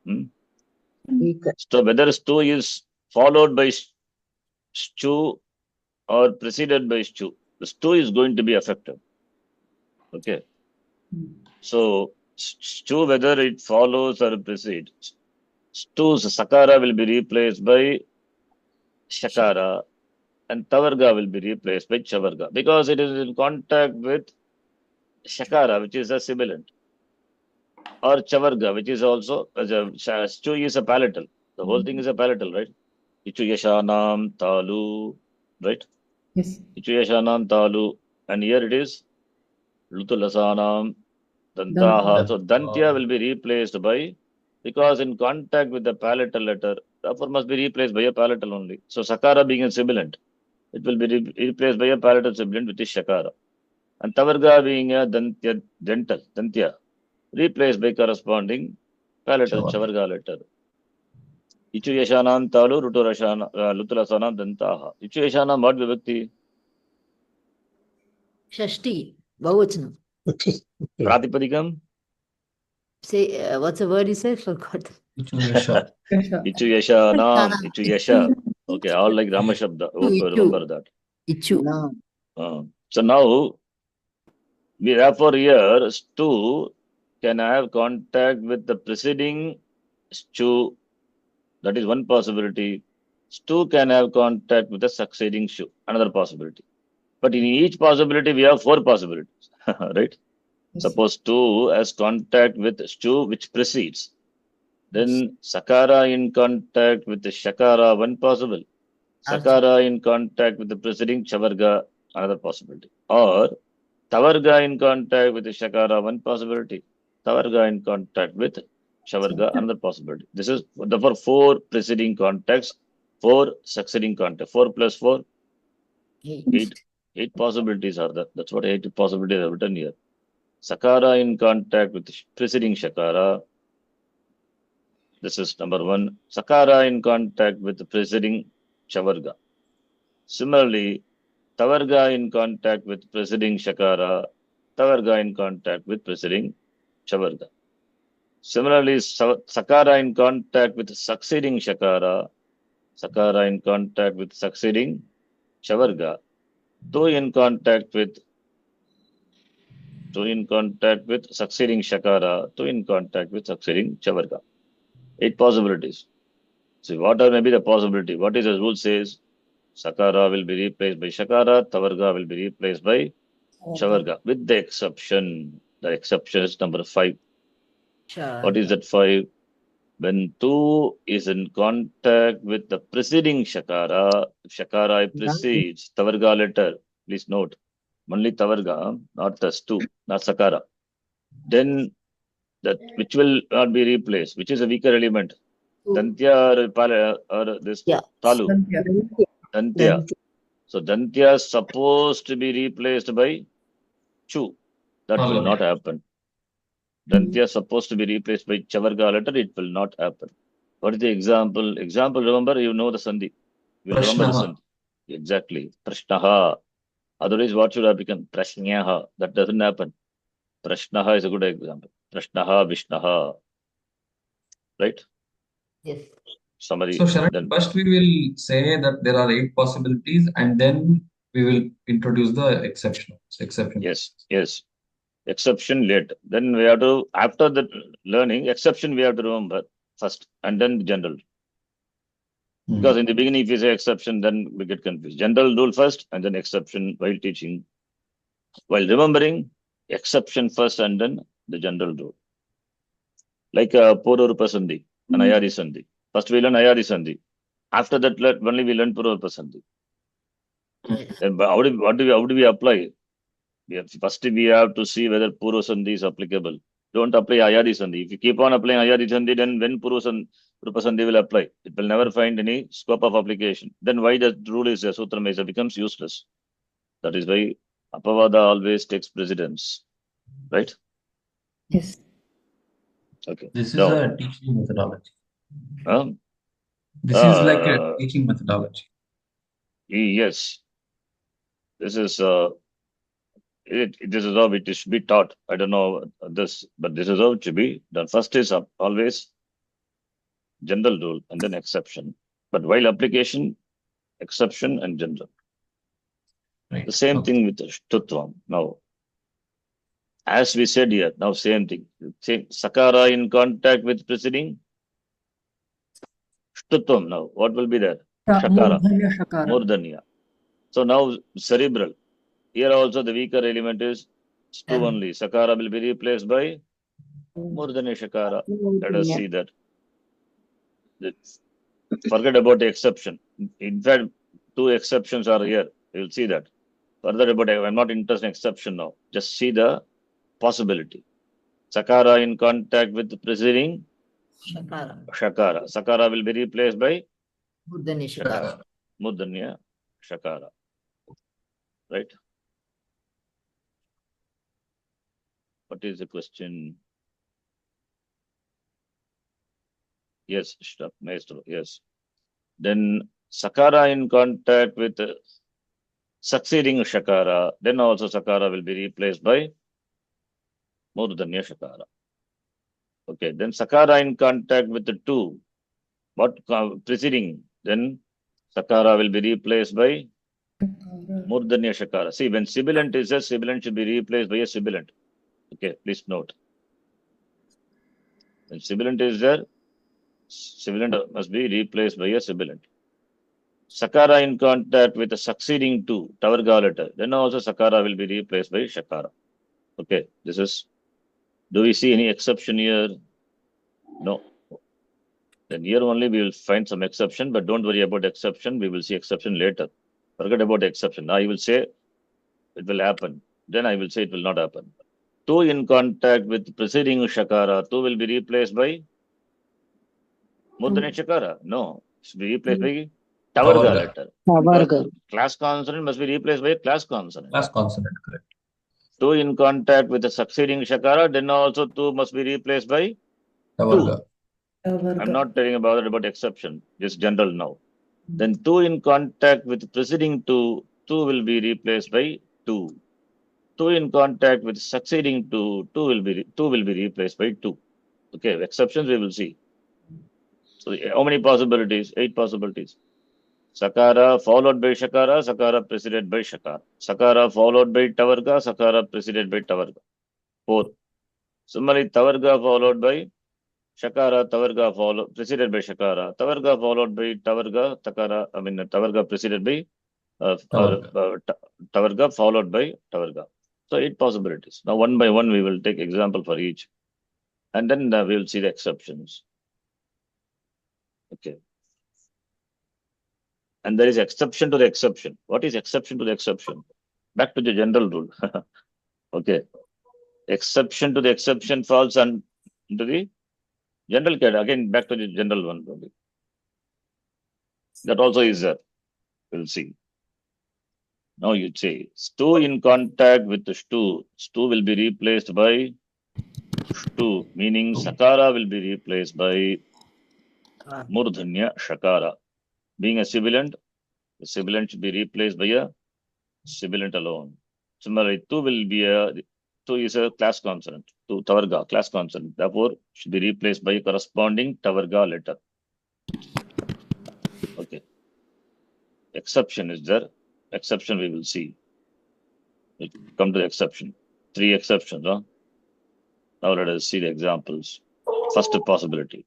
So whether Stu is followed by Stu or preceded by Stu, the Stu is going to be affected. Okay. So, Stu, whether it follows or precedes, Stu's Sakara will be replaced by Shakara and Tavarga will be replaced by Chavarga because it is in contact with Shakara, which is a sibilant, or Chavarga, which is also, Stu is a palatal. The whole thing is a palatal, right? Ichu Yashanam Talu, right? Yes. Ichu Yashanam Talu, and here it is Lutulasanam Dantaha. So Dantya will be replaced by, because in contact with the palatal letter, therefore must be replaced by a palatal only. So Sakara being a sibilant, it will be replaced by a palatal sibilant, which is Shakara. And Tavarga being a Dantya, dental, Dantya, replaced by corresponding palatal Chavarga letter. Ichu Yashanam Talu Lutulasanam Dantaha. Ichu Yashanam, what vibhakti? Shashti, Bahuvachanam. Pratipadikam? Say, what's the word you said? Forgot. Ichu yasha. Ichu Yashanam, Ichu Yasha. Okay, all like Rama Shabda. Hope you remember that. Ichu. So now, we therefore here, Stu can have contact with the preceding Stu. That is one possibility. Stu can have contact with the succeeding Stu. Another possibility. But in each possibility, we have four possibilities. Right? Yes. Suppose Stu has contact with Stu which precedes. Then Sakara in contact with the Shakara, one possible. Sakara in contact with the preceding Chavarga, another possibility. Or Tavarga in contact with the Shakara, one possibility. Tavarga in contact with Chavarga, another possibility. This is for four preceding contacts, four succeeding contacts. 4 plus 4, 8. 8 possibilities are there. That's what 8 possibilities are written here. Sakara in contact with the preceding Shakara. This is number 1. Sakara in contact with the preceding Chavarga. Similarly, Tavarga in contact with preceding Shakara, Tavarga in contact with preceding Chavarga. Similarly, Sakara in contact with succeeding Shakara, Sakara in contact with succeeding Chavarga, Tu in contact with succeeding Shakara, Tu in contact with succeeding Chavarga. 8 possibilities. So what are maybe the possibility? What is the rule says? Sakara will be replaced by Shakara, Tavarga will be replaced by Chavarga, with the exception. The exception is number 5. What is that 5? When Tu is in contact with the preceding Shakara, if Shakara precedes Tavarga letter, please note, only Tavarga, not the Tu, not Sakara. Then that which will not be replaced, which is a weaker element, Dantya or this Talu. Dantya. So Dantya is supposed to be replaced by Chu. That will not happen. Dantya is supposed to be replaced by Chavarga letter. It will not happen. What is the example? Example, remember, you know the Sandhi. You remember the Sandhi. Exactly. Prashnaha. Otherwise, what should have become? Prashnaha. That doesn't happen. Prashnaha is a good example. Prashnaha, Vishnaha. Right? Yes. Summary. So, Sharan, first we will say that there are 8 possibilities and then we will introduce the exception. Yes. Exception later. Then we have to, after the learning, exception we have to remember first and then general. Because in the beginning, if you say exception, then we get confused. General rule first and then exception while teaching. While remembering, exception first and then the general rule. Like a Pururpa Sandhi, an Ayari Sandhi. First we learn Ayari Sandhi. After that, only we learn Pururpa Sandhi. Then how do we apply? First, we have to see whether Purva Sandhi is applicable. Don't apply Ayari Sandhi. If you keep on applying Ayari Sandhi, then when Purva Sandhi will apply, it will never find any scope of application. Then why the rule is a Sutra Mesa becomes useless. That is why Apavada always takes precedence. Right? Yes. Okay. This is a teaching methodology. This is like a teaching methodology. Yes. This is this is how it should be taught. I don't know this, but this is how it should be done. First is always general rule and then exception. But while application, exception and general. Right. The same thing with Shtutvam. Now, as we said here, now same thing. Same Sakara in contact with preceding Shtutvam. Now, what will be there? Shakara. Murdanya. So now cerebral. Here also the weaker element is Stu only. Sakara will be replaced by Murdanya Shakara. Let us see that. Forget about the exception. In fact, 2 exceptions are here. You will see that. Further about, I'm not interested in exception now. Just see the possibility. Sakara in contact with the preceding Shakara. Sakara will be replaced by Murdanya Shakara. Murdanya Shakara. Right? What is the question? Yes, Maestro. Yes. Then Sakara in contact with succeeding Shakara. Then also Sakara will be replaced by Murdanya Shakara. Okay. Then Sakara in contact with the 2. What preceding? Then Sakara will be replaced by Murdanya Shakara. See, when sibilant is there, sibilant should be replaced by a sibilant. Okay, please note. When sibilant is there, sibilant must be replaced by a sibilant. Sakara in contact with the succeeding 2, Tavarga letter. Then also Sakara will be replaced by Shakara. Okay, this is. Do we see any exception here? No. Then here only we will find some exception, but don't worry about exception. We will see exception later. Forget about exception. Now I will say it will happen. Then I will say it will not happen. 2 in contact with preceding Shakara. 2 will be replaced by Murdanya Shakara. No, it should be replaced by Tavarga letter. Tavarga. Class consonant must be replaced by class consonant. Class consonant, correct. 2 in contact with the succeeding Shakara. Then also 2 must be replaced by Tavarga. I'm not telling about exception. Just general now. Then 2 in contact with preceding 2 tu will be replaced by tu. Tu in contact with succeeding to tu will be replaced by tu. Okay, exceptions we will see. So how many possibilities? 8 possibilities. Sakara followed by Shakara, Sakara preceded by Shakara. Sakara followed by Tavarga, Sakara preceded by Tavarga. 4. Similarly, Tavarga followed by Shakara, Tavarga preceded by Shakara. Tavarga followed by Tavarga, Tavarga preceded by Tavarga followed by Tavarga. So 8 possibilities. Now one by one we will take example for each. And then we will see the exceptions. Okay. And there is exception to the exception. What is exception to the exception? Back to the general rule. Okay. Exception to the exception falls into the general category. Again, back to the general one. That also is there. We'll see. Now you say stu in contact with the stu. Stu will be replaced by stu, meaning sakara will be replaced by murdhanya shakara. Being a sibilant, the sibilant should be replaced by a sibilant alone. Similarly, tu is a class consonant. Tu tavarga, class consonant. Therefore, should be replaced by a corresponding tavarga letter. Okay. Exception is there. Exception we will see. We come to the exception. 3 exceptions. Huh? Now let us see the examples. First possibility.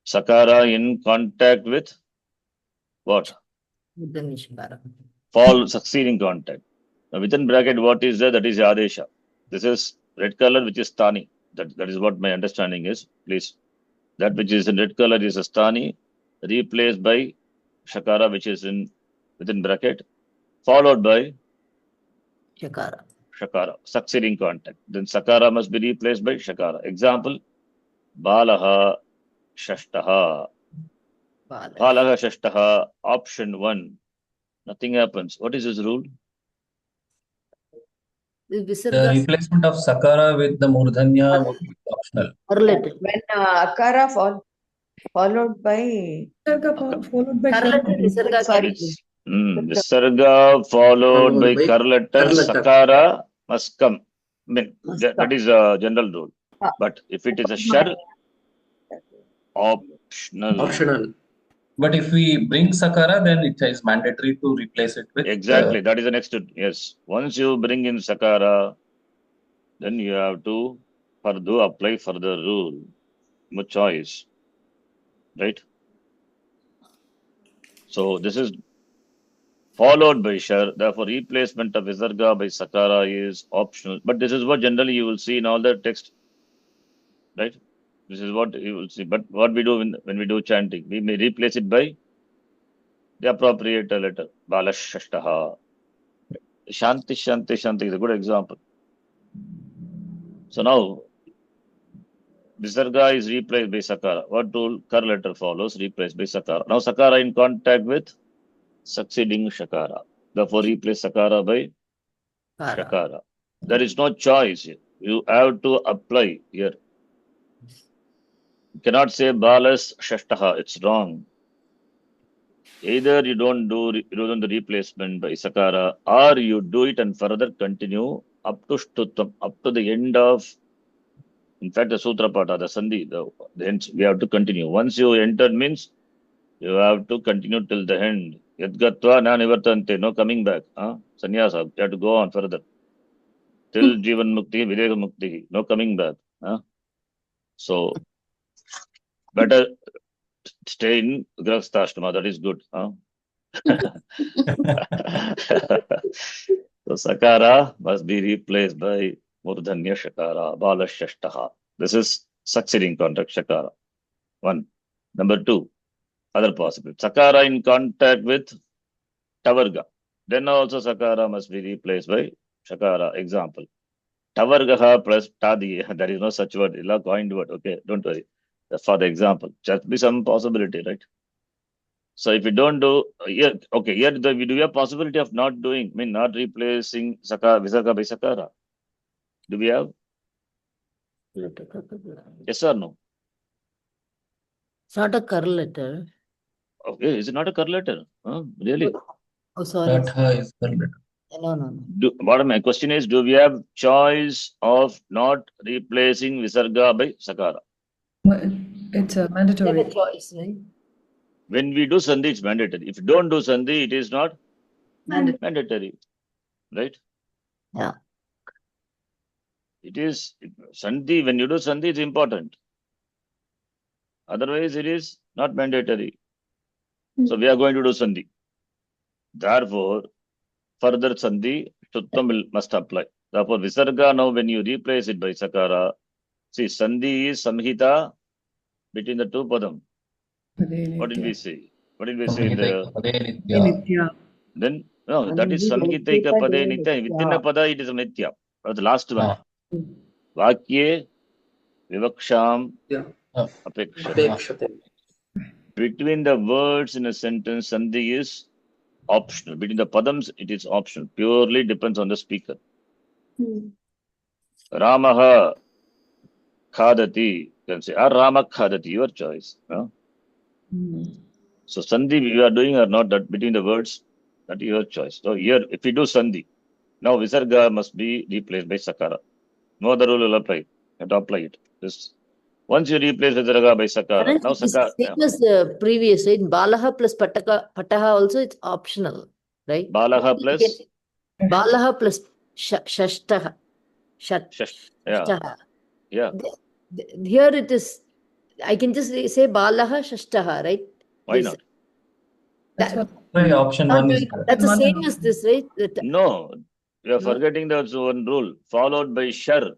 Sakara in contact with what? Fall succeeding contact. Now within bracket, what is there? That is Adesha. This is red color, which is Stani. That is what my understanding is. Please. That which is in red color is a Stani, replaced by Shakara, which is within bracket, followed by Shakara, succeeding contact. Then Sakara must be replaced by Shakara. Example, Balaha Shashtaha. Balaha Shashtaha, option 1. Nothing happens. What is this rule? The replacement of Sakara with the Murdhanya would be optional. When Akara followed by Followed by sorry. Visarga followed by kar letter, Sakara must come. I mean, that is a general rule. But if it is a shar, optional. But if we bring Sakara, then it is mandatory to replace it with. Exactly. That is the next. Yes. Once you bring in Sakara, then you have to apply for the rule. No choice. Right? So this is followed by shar. Therefore, replacement of Visarga by Sakara is optional. But this is what generally you will see in all the text. Right? This is what you will see. But what we do when we do chanting, we may replace it by the appropriate letter. Balashashtaha. Shanti, Shanti, Shanti is a good example. So now, Visarga is replaced by Sakara. What rule? Kar letter follows, replaced by Sakara. Now Sakara in contact with succeeding Shakara. Therefore, replace Sakara by Shakara. There is no choice here. You have to apply here. You cannot say Balas Shashtaha. It's wrong. Either you don't do the replacement by Sakara, or you do it and further continue up to Shtutam, up to the end of, in fact, the Sutra Pata, the Sandhi, the end, we have to continue. Once you enter means, you have to continue till the end. Yadgatva na nivartante, no coming back. Sannyasa, you have to go on further. Till Jivan Mukti, Videka Mukti, no coming back. So, better stay in Grahasthashrama, that is good. So Sakara must be replaced by Murdhanya Shakara, Balashashtaha. This is succeeding contact Shakara. 1. Number 2, other possible. Sakara in contact with Tavarga. Then also Sakara must be replaced by Shakara. Example. Tavargaha plus Tadi. There is no such word. Illa coined word. Okay, don't worry. That's for the example. Just be some possibility, right? So if we don't do here, okay, here we do have possibility of not doing, not replacing Visarga by Sakara. Do we have? Yes or no? It's not a kar letter. Okay, is it not a kar letter? Really? Oh, sorry. Tatha is curl letter. No. My question is, do we have choice of not replacing Visarga by Sakara? It's a Have mandatory. a choice, right? When we do Sandhi, it's mandatory. If you don't do Sandhi, it is not Mandatory. mandatory. Right? Yeah. It is Sandhi, when you do Sandhi, it's important. Otherwise, it is not mandatory. So we are going to do Sandhi. Therefore, further Sandhi, Shuttam must apply. Therefore, Visarga now, when you replace it by Sakara, see, Sandhi is Samhita between the two Padam. What did we say? What did we say in the... Nitya. Then, no, that is Samhitaika Pade Nitya. Within a Pada, it is a Nitya. That's the last one. Vakye Vivaksham Yeah. Apekshate. Apekshate. Between the words in a sentence, Sandhi is optional. Between the Padams, it is optional. Purely depends on the speaker. Ramaha Khadati. You can say, or Rama Khadati, your choice. No? So Sandhi we are doing or not, that between the words, that is your choice. So here, if we do Sandhi, now Visarga must be replaced by Sakara. No other rule will apply. You have to apply it. Just once you replace Visarga by Sakara, now Sakara. Same as the previous, right? Balaha plus Pataha also, it's optional, right? Balaha plus Balaha plus Shashtaha. Shashtaha. Yeah. Here it is, I can just say Balaha Shashtaha, right? Why not? Option one is that's the same as this, right? No, you are forgetting that one rule. Followed by Shar.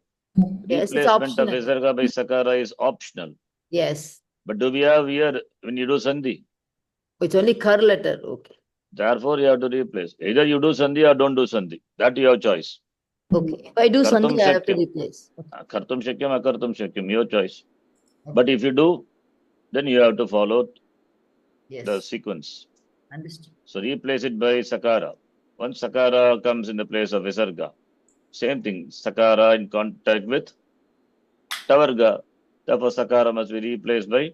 Yes, it's Replacement of optional. Visarga by Sakara is optional. Yes. But do we have here when you do Sandhi? It's only Kar letter. Okay. Therefore, you have to replace. Either you do Sandhi or don't do Sandhi. That you have choice. Okay. If I do Sandhi, I have to replace. Kartum Shakyam, Akartum Shakyam, your choice. But if you do, then you have to follow the sequence. Understood. So replace it by Sakara. Once Sakara comes in the place of Visarga, same thing. Sakara in contact with Tavarga. Therefore, Sakara must be replaced by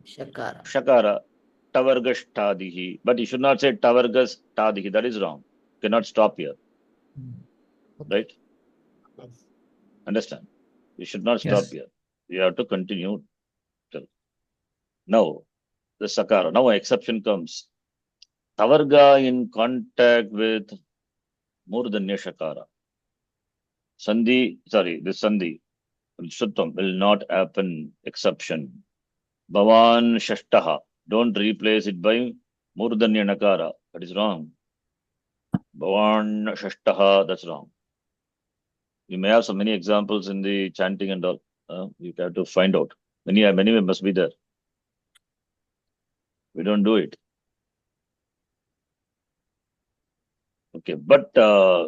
Shakara. Tavargashtadihi. But you should not say Tavargashtadihi. That is wrong. You cannot stop here. Right? Understand? You should not stop here. You have to continue. Now, the Sakara. Now, an exception comes. Tavarga in contact with Murdanya Shakara. Sandhi, this Sandhi, Shuttam will not happen. Exception. Bhavan Shashtaha. Don't replace it by Murdanya Nakara. That is wrong. Bhavan Shashtaha, that's wrong. You may have so many examples in the chanting and all. You have to find out. Many must be there. We don't do it. Okay, but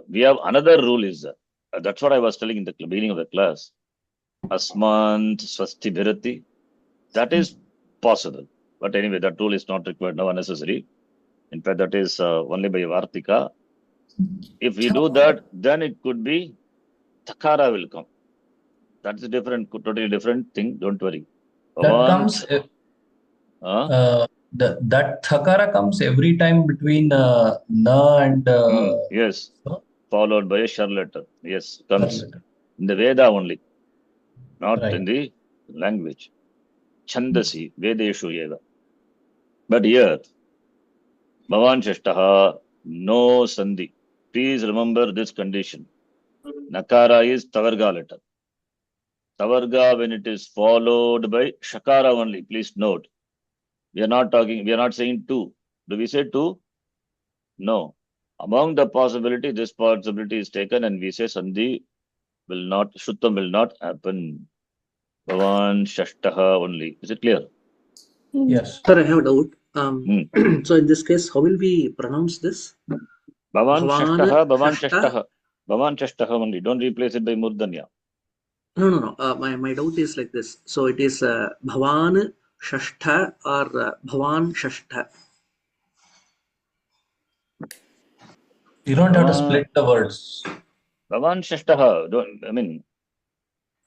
we have another rule is that's what I was telling in the beginning of the class. Asmant Swasti Bharati. That is possible. But anyway, that rule is not required now, unnecessary. In fact, that is only by Vartika. If we do that, then it could be Takara will come. That's a totally different thing. Don't worry. That comes. That Thakara comes every time between Na and. Yes. Followed by a Shar letter. Yes. Comes in the Veda only. Not in the language. Chandasi. Vedeshu Yeva. But here, Bhavan Shashtaha, no Sandhi. Please remember this condition. Nakara is Tavarga letter. Tavarga when it is followed by Shakara only. Please note. We are not saying two. Do we say two? No. Among the possibility, this possibility is taken and we say Sandhi Shuttam will not happen. Bhavan Shashtaha only. Is it clear? Yes. Sir, I have a doubt. So in this case, how will we pronounce this? Bhavan Shashtaha only. Don't replace it by Murdanya. No. My doubt is like this. So it is Bhavan Shashtha or Bhavan Shashtha. You don't have to split the words. Bhavan Shashtaha.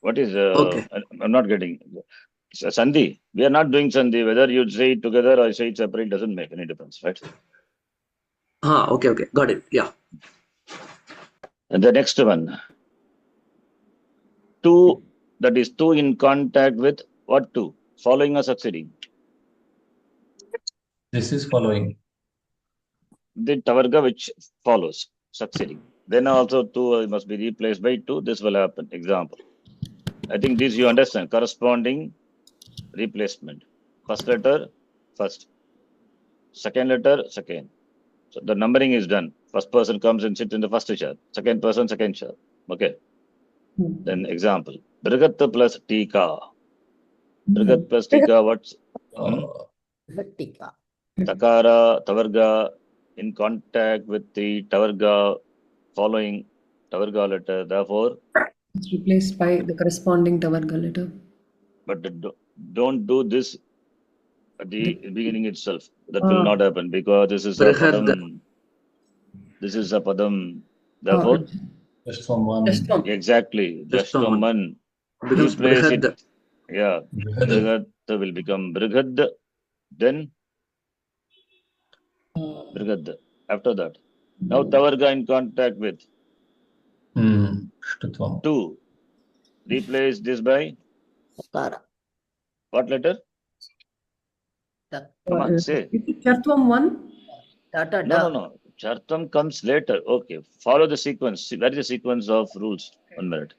What is... Okay. I'm not getting... Sandhi. We are not doing Sandhi. Whether you say it together or say it separate doesn't make any difference, right? Okay, got it. Yeah. And the next one, two, that is two in contact with what two? Following or succeeding? This is following. The tavarga which follows, succeeding. Then also two must be replaced by two. This will happen. Example. I think this you understand. Corresponding replacement. First letter, first. Second letter, second. So the numbering is done. First person comes and sits in the first chair. Second person, second chair. Okay. Then example. Brigat plus Tika. Brigat plus Tika, what's Tika. Takara, Tavarga in contact with the Tavarga following Tavarga letter. Therefore, It's replaced by the corresponding Tavarga letter. but don't do this at the beginning itself. That will not happen because this is a Brihad. padam. This is a padam. Therefore, Just from one. Just from. exactly. Just from one. Becomes Replace Brihad. it. Yeah. Brihad will become Brihad. Then Brihad. After that. Now Tavarga in contact with Shtutvam. two. Replace this by Takara. what letter? Come on, say. Is it Chartvam 1? Tata. No. Chartam comes later. Okay. Follow the sequence. Where is the sequence of rules? 1 minute.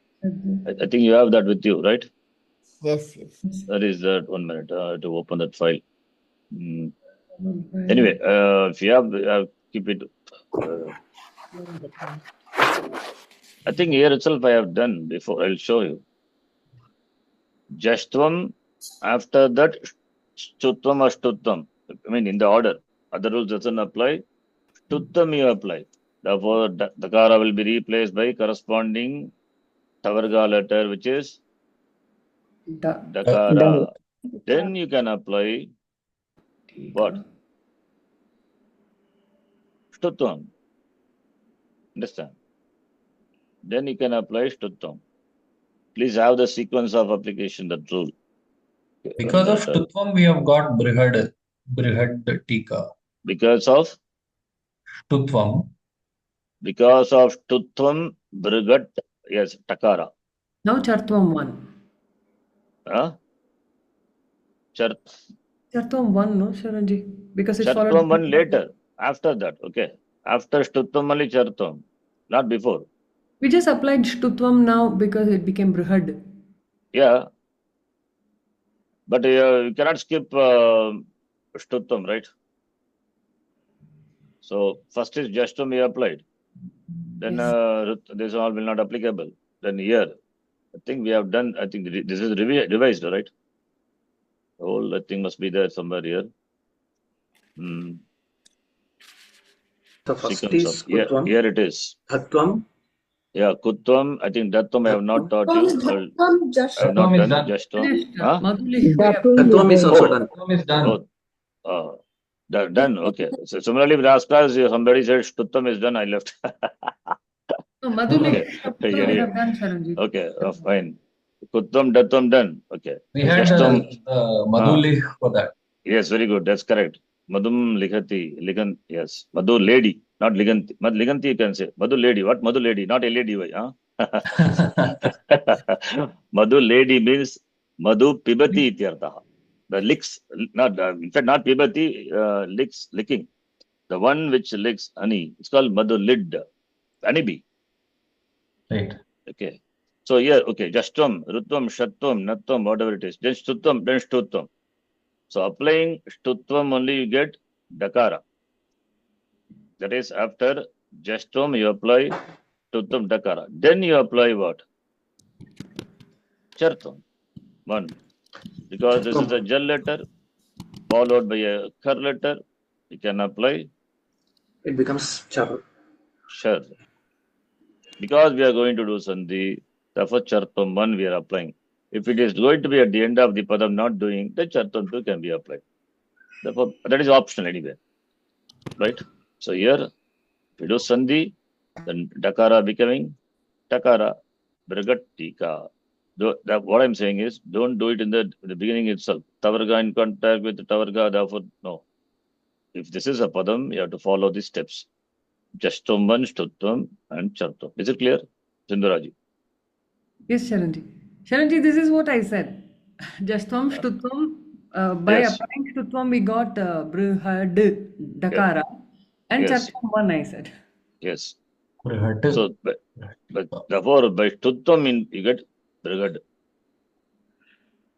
I think you have that with you, right? Yes. That is that 1 minute to open that file. Anyway, if you have, keep it. I think here itself I have done before. I'll show you. Jashtvam, after that, Stutvam or Stutvam. I mean, in the order. Other rules doesn't apply. Stutvam you apply. Therefore, Dakara will be replaced by corresponding Tavarga letter, which is Dakara. Then you can apply what? Stutvam. Understand? Then you can apply Stutvam. Please have the sequence of application, that rule. Because of Shtutvam, we have got Brihad Tika. Because of? Shtutvam. Because of Stutvam, Brigat, yes, Takara. Now Chartvam 1. Huh? Chartvam 1, no, Sharanji? Because it followed. Chartvam 1 later. After that, okay. After Stutvam only Chartvam. Not before. We just applied Shtutvam now because it became Brihad. Yeah. But you cannot skip Stutvam, right? So first is Jashtvam you applied. Then this all will not applicable. Then here, I think we have done, I think this is revised, right? The whole thing must be there somewhere here. So first Sequence is of, here it is. Dhatvam. Yeah, Kutvam. I think Dattam I have not taught you. Dhatvam, I have not Dattam is done done. Jashtvam. Huh? Dhatvam is also done. Shtutvam is done. Done. Okay. So similarly, with Raskas, somebody said Stuttam is done. I left. No, Madhuli. Okay. We have done, Sharanji. Okay. Fine. Kuttam, Dattam done. Okay. We had Jashtvam. Madhuli for that. Yes, very good. That's correct. Madhum Likhati. Ligan. Yes. Madhu lady. Not Liganti. Liganti you can say. Madhu lady. What Madhu lady? Not a lady. Huh? Madhu lady means Madhu Pibati ityartha. The licks, not in fact not Pibati, licks, licking. The one which licks honey. It's called Madhu lid. Honeybee. Right. Okay. So here, okay, Jashtvam, Rutvam, Shatvam, Natvam, whatever it is. Then Stutvam, then Shtutvam. So applying Shtutvam only you get Dakara. That is after Jashtvam you apply Shtutvam Dakara. Then you apply what? Chartvam. One. Because this is a Jal letter followed by a Kar letter. You can apply It becomes Char. Shar. Because we are going to do Sandhi, therefore Chartam 1 we are applying. If it is going to be at the end of the Padam not doing, then Chartam 2 can be applied. Therefore, that is optional anyway. Right? So here, if you do Sandhi, then Dakara becoming Takara, Bragat Tika. What I'm saying is, don't do it in the beginning itself. Tavarga in contact with the Tavarga, therefore, no. If this is a Padam, you have to follow these steps. Jastum one, Stutvam, and Chartam. Is it clear? Sindhuraji. Yes, Sharanji. Sharanji, this is what I said. Jashtvam, Shtutvam. By Yes. applying Shtutvam, we got Brihad, Yeah. Dakara. And Yes. Chartvam 1, I said. Yes. Brihat. So, but therefore, by Stutvam, you get Brigad.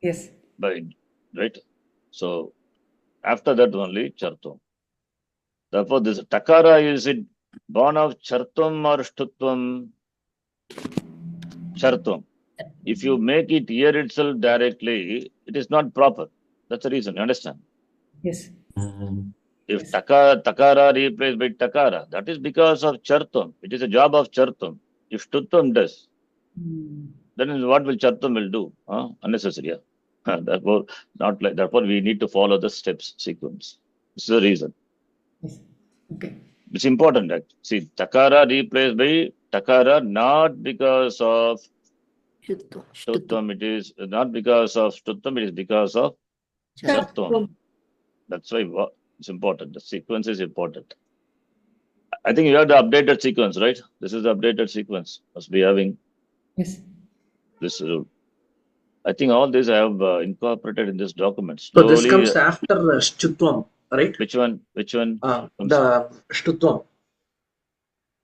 Yes. Right? So, after that only Chartam. Therefore, this Takara, is it born of Chartam or Stutvam? Chartam. If you make it here itself directly, it is not proper. That's the reason. You understand? Yes. If Yes. Takara replaced by Takara, that is because of Chartam. It is a job of Chartam. If Stutvam does, then what will Chartam will do? Unnecessary. Yeah? Therefore, not like. Therefore, we need to follow the steps sequence. This is the reason. Yes. Okay. It's important. See, Takara replaced by Takara, not because of Shtutvam. Stutvam. It is not because of Stutvam. It is because of Chartam. That's why it's important. The sequence is important. I think you have the updated sequence, right? This is the updated sequence. Must be having Yes. this rule. I think all this I have incorporated in this document. So this Slowly, comes after Stutvam, right? which one? Which one? The Stutvam.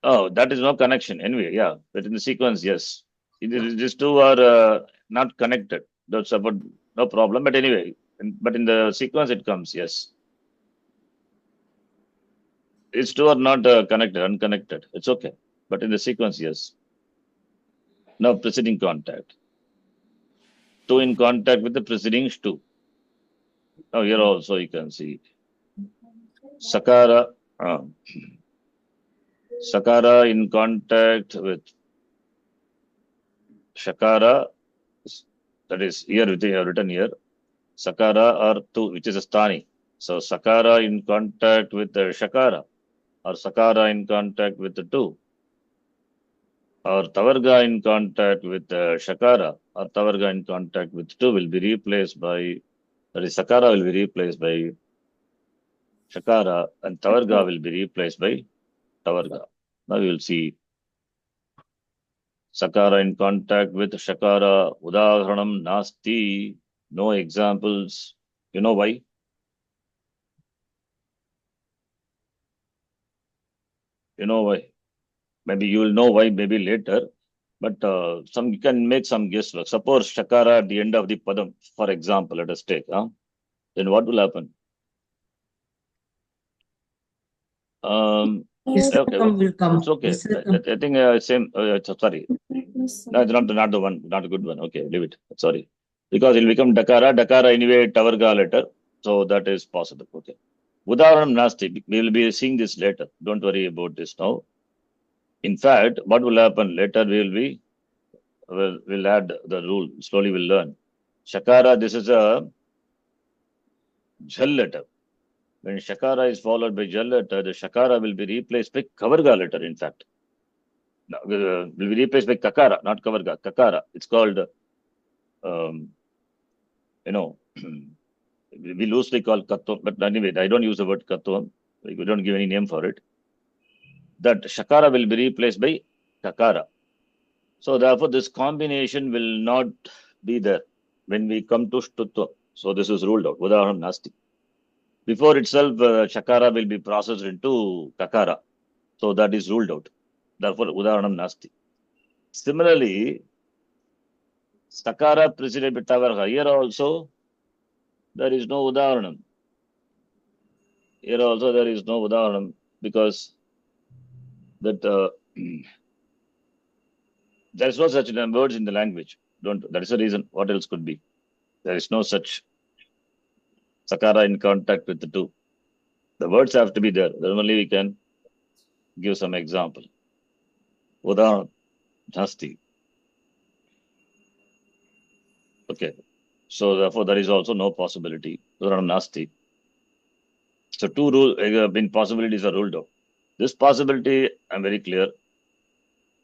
Oh, that is no connection. Anyway, yeah. But in the sequence, yes. These two are not connected. That's about no problem. But anyway, but in the sequence it comes, yes. These two are not connected, unconnected. It's okay. But in the sequence, yes. Now preceding contact. Two in contact with the preceding Shtu. Now here also you can see Sakara. Sakara in contact with Shakara. That is here written here. Sakara or two, which is a Sthani. So Sakara in contact with the Shakara, or Sakara in contact with the two, or Tavarga in contact with the Shakara, or Tavarga in contact with two will be replaced by, that is Sakara will be replaced by Shakara, and Tavarga will be replaced by Tavarga. Now you will see Sakara in contact with Shakara, Udaharanam Nasti, no examples. You know why? You know why? Maybe you will know why, maybe later. But you can make some guesswork. Suppose Shakara at the end of the Padam, for example, let us take. Then what will happen? Okay, will come. it's okay. I think same. Sorry, no, it's not the one, not a good one. Okay, leave it. Sorry, because it will become Dakara. Dakara anyway, Tavarga later, so that is possible. Okay, Udaharanam Nasti. We will be seeing this later. Don't worry about this now. In fact, what will happen later? We'll add the rule. Slowly we'll learn. Shakara. This is a Jhal letter. When Shakara is followed by Jal letter, the Shakara will be replaced by Kavarga letter, in fact. Will be replaced by Kakara, not Kavarga, Kakara. It's called, we loosely call Katvam, but anyway, I don't use the word Katvam. We don't give any name for it. That Shakara will be replaced by Kakara. So therefore, this combination will not be there when we come to Shtutva. So this is ruled out. Udaharanam Nasti. Before itself, Shakara will be processed into Kakara. So that is ruled out. Therefore, Udaharanam Nasti. Similarly, Sakara preceded by Tavarga. Here also, there is no Udaharanam. Here also, there is no Udaharanam because that there is no such words in the language. That is the reason. What else could be? There is no such Sakara in contact with the two. The words have to be there. Then only we can give some example. Udaharanam Nasti. Okay. So therefore, there is also no possibility. Udaharanam Nasti. So two possibilities are ruled out. This possibility, I'm very clear.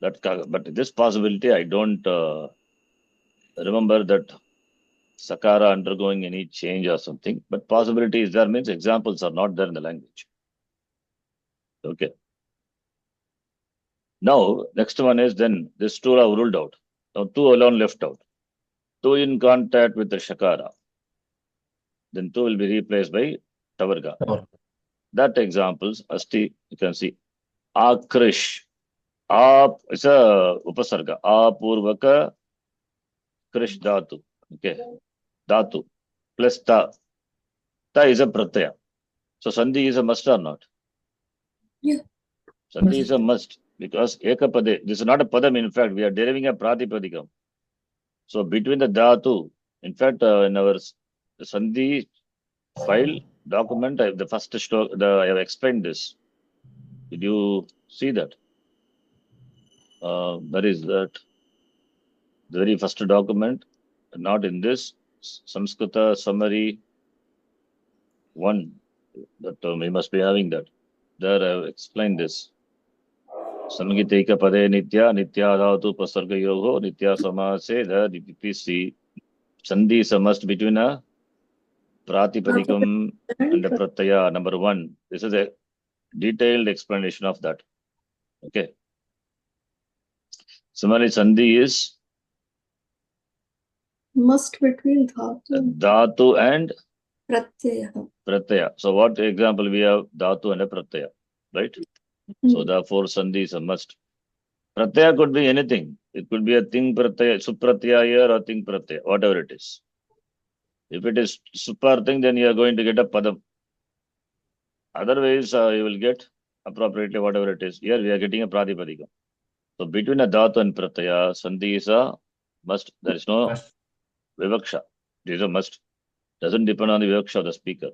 But this possibility, I don't remember that Sakara undergoing any change or something. But possibility is there means examples are not there in the language. Okay. Now, next one is then this two are ruled out. Now, two alone left out. Two in contact with the Shakara. Then two will be replaced by Tavarga. That examples, Asti, you can see. Akrish. Ap is a Upasarga. Apurvaka Krish Dhatu. Okay. Dhatu. Plus Ta. Ta is a Pratyaya. So Sandhi is a must or not? Yeah. Sandhi is a must because Ekapade. This is not a Padam, in fact. We are deriving a Pratipadikam. So between the Dhatu, in fact, in our Sandhi file document, the first I have explained this. Did you see that? That is that the very first document, not in this Samskrita summary 1. That we must be having that. There I have explained this. Samgiteika pade nitya, nitya dhatu pasarga yogo, nitya samase, the DPC. Sandhi is a must between a Pratipadikam and a Pratyaya, number 1. This is a detailed explanation of that. Okay. Similarly, Sandhi is Must between dhatu Dhatu and pratyaya. Pratyaya. So what example we have? Dhatu and a Pratyaya, right? So therefore, Sandhi is a must. Pratyaya could be anything. It could be a thing Pratyaya, Supratyaya or thing Pratyaya, whatever it is. If it is super thing, then you are going to get a Padam. Otherwise, you will get appropriately whatever it is. Here we are getting a Pratipadikam. So between a Dhatu and Pratyaya, Sandhi is a must. There is no Vivaksha. It is a must. Doesn't depend on the Vivaksha of the speaker.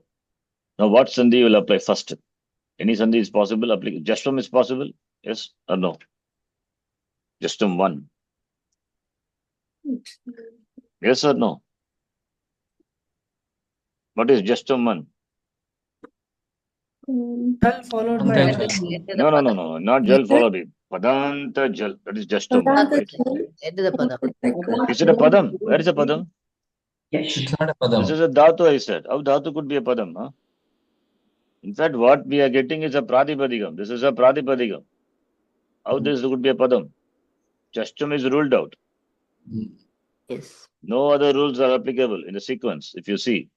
Now, what Sandhi will apply first? Any Sandhi is possible. Justum is possible? Yes or no? Justum 1. Yes or no? What is Justum 1? Jal followed by No. Not Jal followed by Padanta Jal. That is Justum 1, right? Enter the Padam. Is it a Padam? Where is a Padam? It's not a This Padam. is a Dhatu, I said. How Dhatu could be a Padam? Huh? In fact, what we are getting is a Pratipadikam. This is a Pratipadikam. How this could be a Padam? Justum is ruled out. Yes. No other rules are applicable in the sequence, if you see.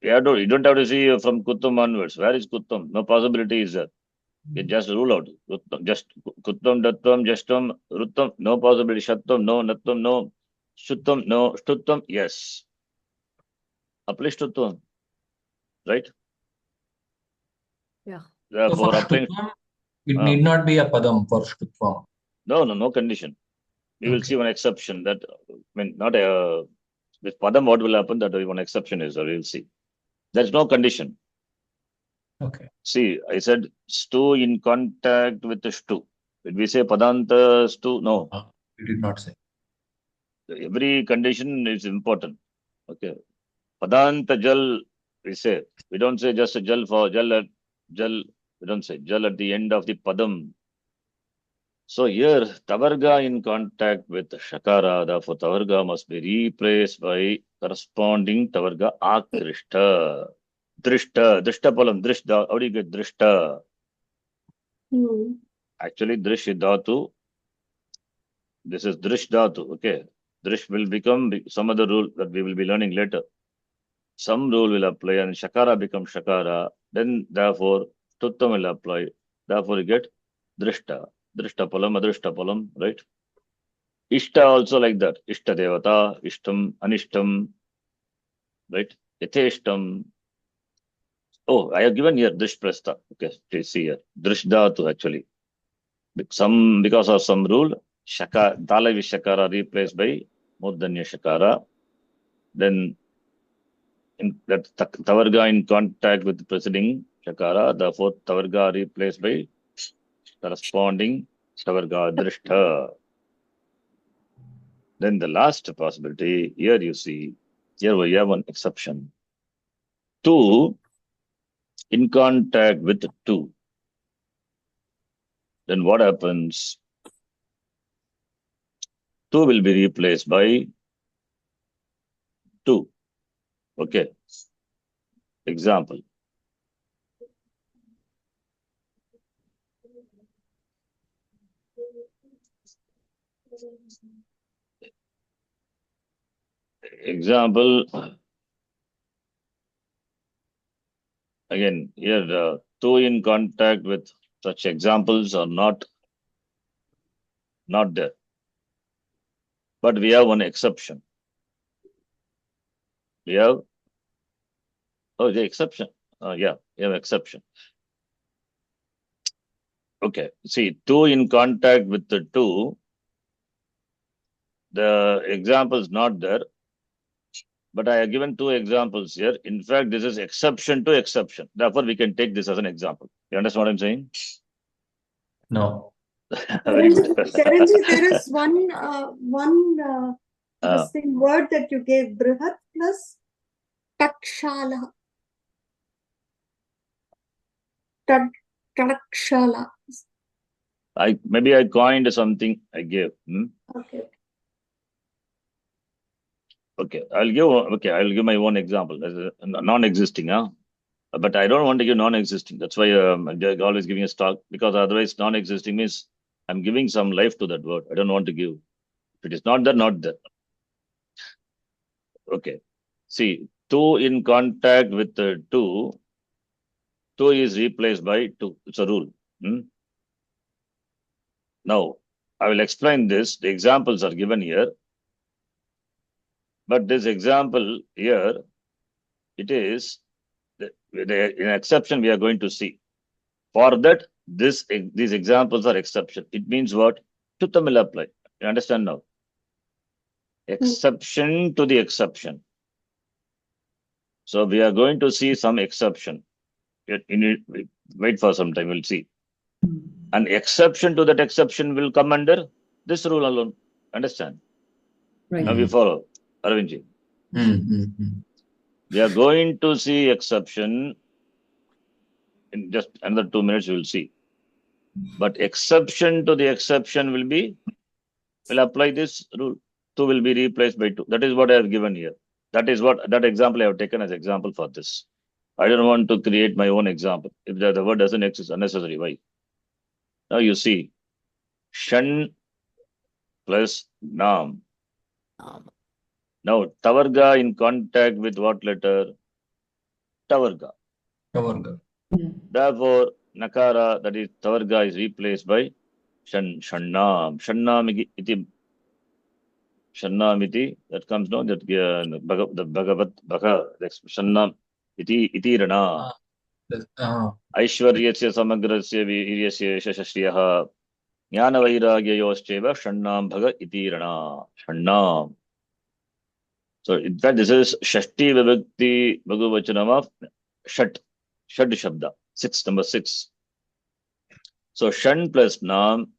You don't have to see from Kuttam onwards. Where is Kuttam? No possibility is there. You just rule out. Just Kuttam, Dattam, Justam, Ruttam, no possibility. Shattam, no. Nattam, no. Shuttam, no. Stuttam, yes. Aplishtutam, right? Yeah. So Therefore, for applying. Shtutvam, it need not be a Padam for Shtutvam. No condition. We will see one exception that, not a, with Padam, what will happen, that one exception is, or we'll see. There's no condition. Okay. See, I said stu in contact with the stu. Did we say Padanta stu? No. We did not say. Every condition is important. Okay. Padanta jal, we say. We don't say just a jal for jal. We don't say jal at the end of the padam. So here, Tavarga in contact with Shakara, therefore Tavarga must be replaced by corresponding Tavarga Akrishta. Drishta palam, drishta. How do you get drishta? Actually, drish is dhatu. This is drish dhatu. Okay. Drish will become some other rule that we will be learning later. Some rule will apply and Shakara becomes Shakara. Then, therefore, Tuttam will apply. Therefore, you get drishta. Drishta palam, adrishta palam, right? Ishta also like that. Ishta devata, ishtam, anishtam, right? Yetheshtam. Oh, I have given here drish prastha. Okay, please see here. Drish dhatu actually. Because of some rule, Dalavi Shakara replaced by Murdanya Shakara. Then that Tavarga in contact with the preceding Shakara, therefore Tavarga replaced by corresponding Tavarga Drishta. Then the last possibility, here you see, here we have one exception. 2 in contact with 2. Then what happens? 2 will be replaced by 2. Okay. Example. Example, again, here, two in contact with such examples are not there. But we have one exception. We have, the exception. Yeah, we have exception. Okay, see, two in contact with the two, the example is not there, but I have given two examples here. In fact, this is exception to exception. Therefore, we can take this as an example. You understand what I'm saying? No. Very good. Charanji, there is one Ah. this thing word that you gave, Brihat plus Takshala. Takshala. Maybe I coined something I gave. Okay. Okay, I'll give my own example as a non-existing, but I don't want to give non-existing. That's why I'm always giving a stock, because otherwise non-existing means I'm giving some life to that word. I don't want to give. If it is not there, not there. Okay. See, two in contact with the two is replaced by two. It's a rule. Now, I will explain this. The examples are given here. But this example here, it is an exception we are going to see. For that, these examples are exception. It means what? To Tamil apply. You understand now? Exception to the exception. So we are going to see some exception. Wait for some time, we'll see. An exception to that exception will come under this rule alone. Understand? Right. Now we follow. Arvindji. We are going to see exception in just another 2 minutes. You will see, but exception to the exception will apply this rule. Two will be replaced by two. That is what I have given here. That is what that example I have taken as example for this. I don't want to create my own example. If the word doesn't exist, unnecessary. Why? Now you see, Shan plus Nam. Now, Tavarga in contact with what letter? Tavarga. Therefore, Nakara, that is Tavarga, is replaced by Shannam. Shannam iti, that comes down, that the Bhagavat Bhaka, Shannam iti Rana. Aishwaryasya samagrasya viryasya shashashriyaha jnana vairagyayoscheva Shannam Bhaga iti Rana. Shannam. So, in fact, this is Shashti Vibhakti Bhagavachanam of Shad Shabda, number 6. So, Shan plus Nam,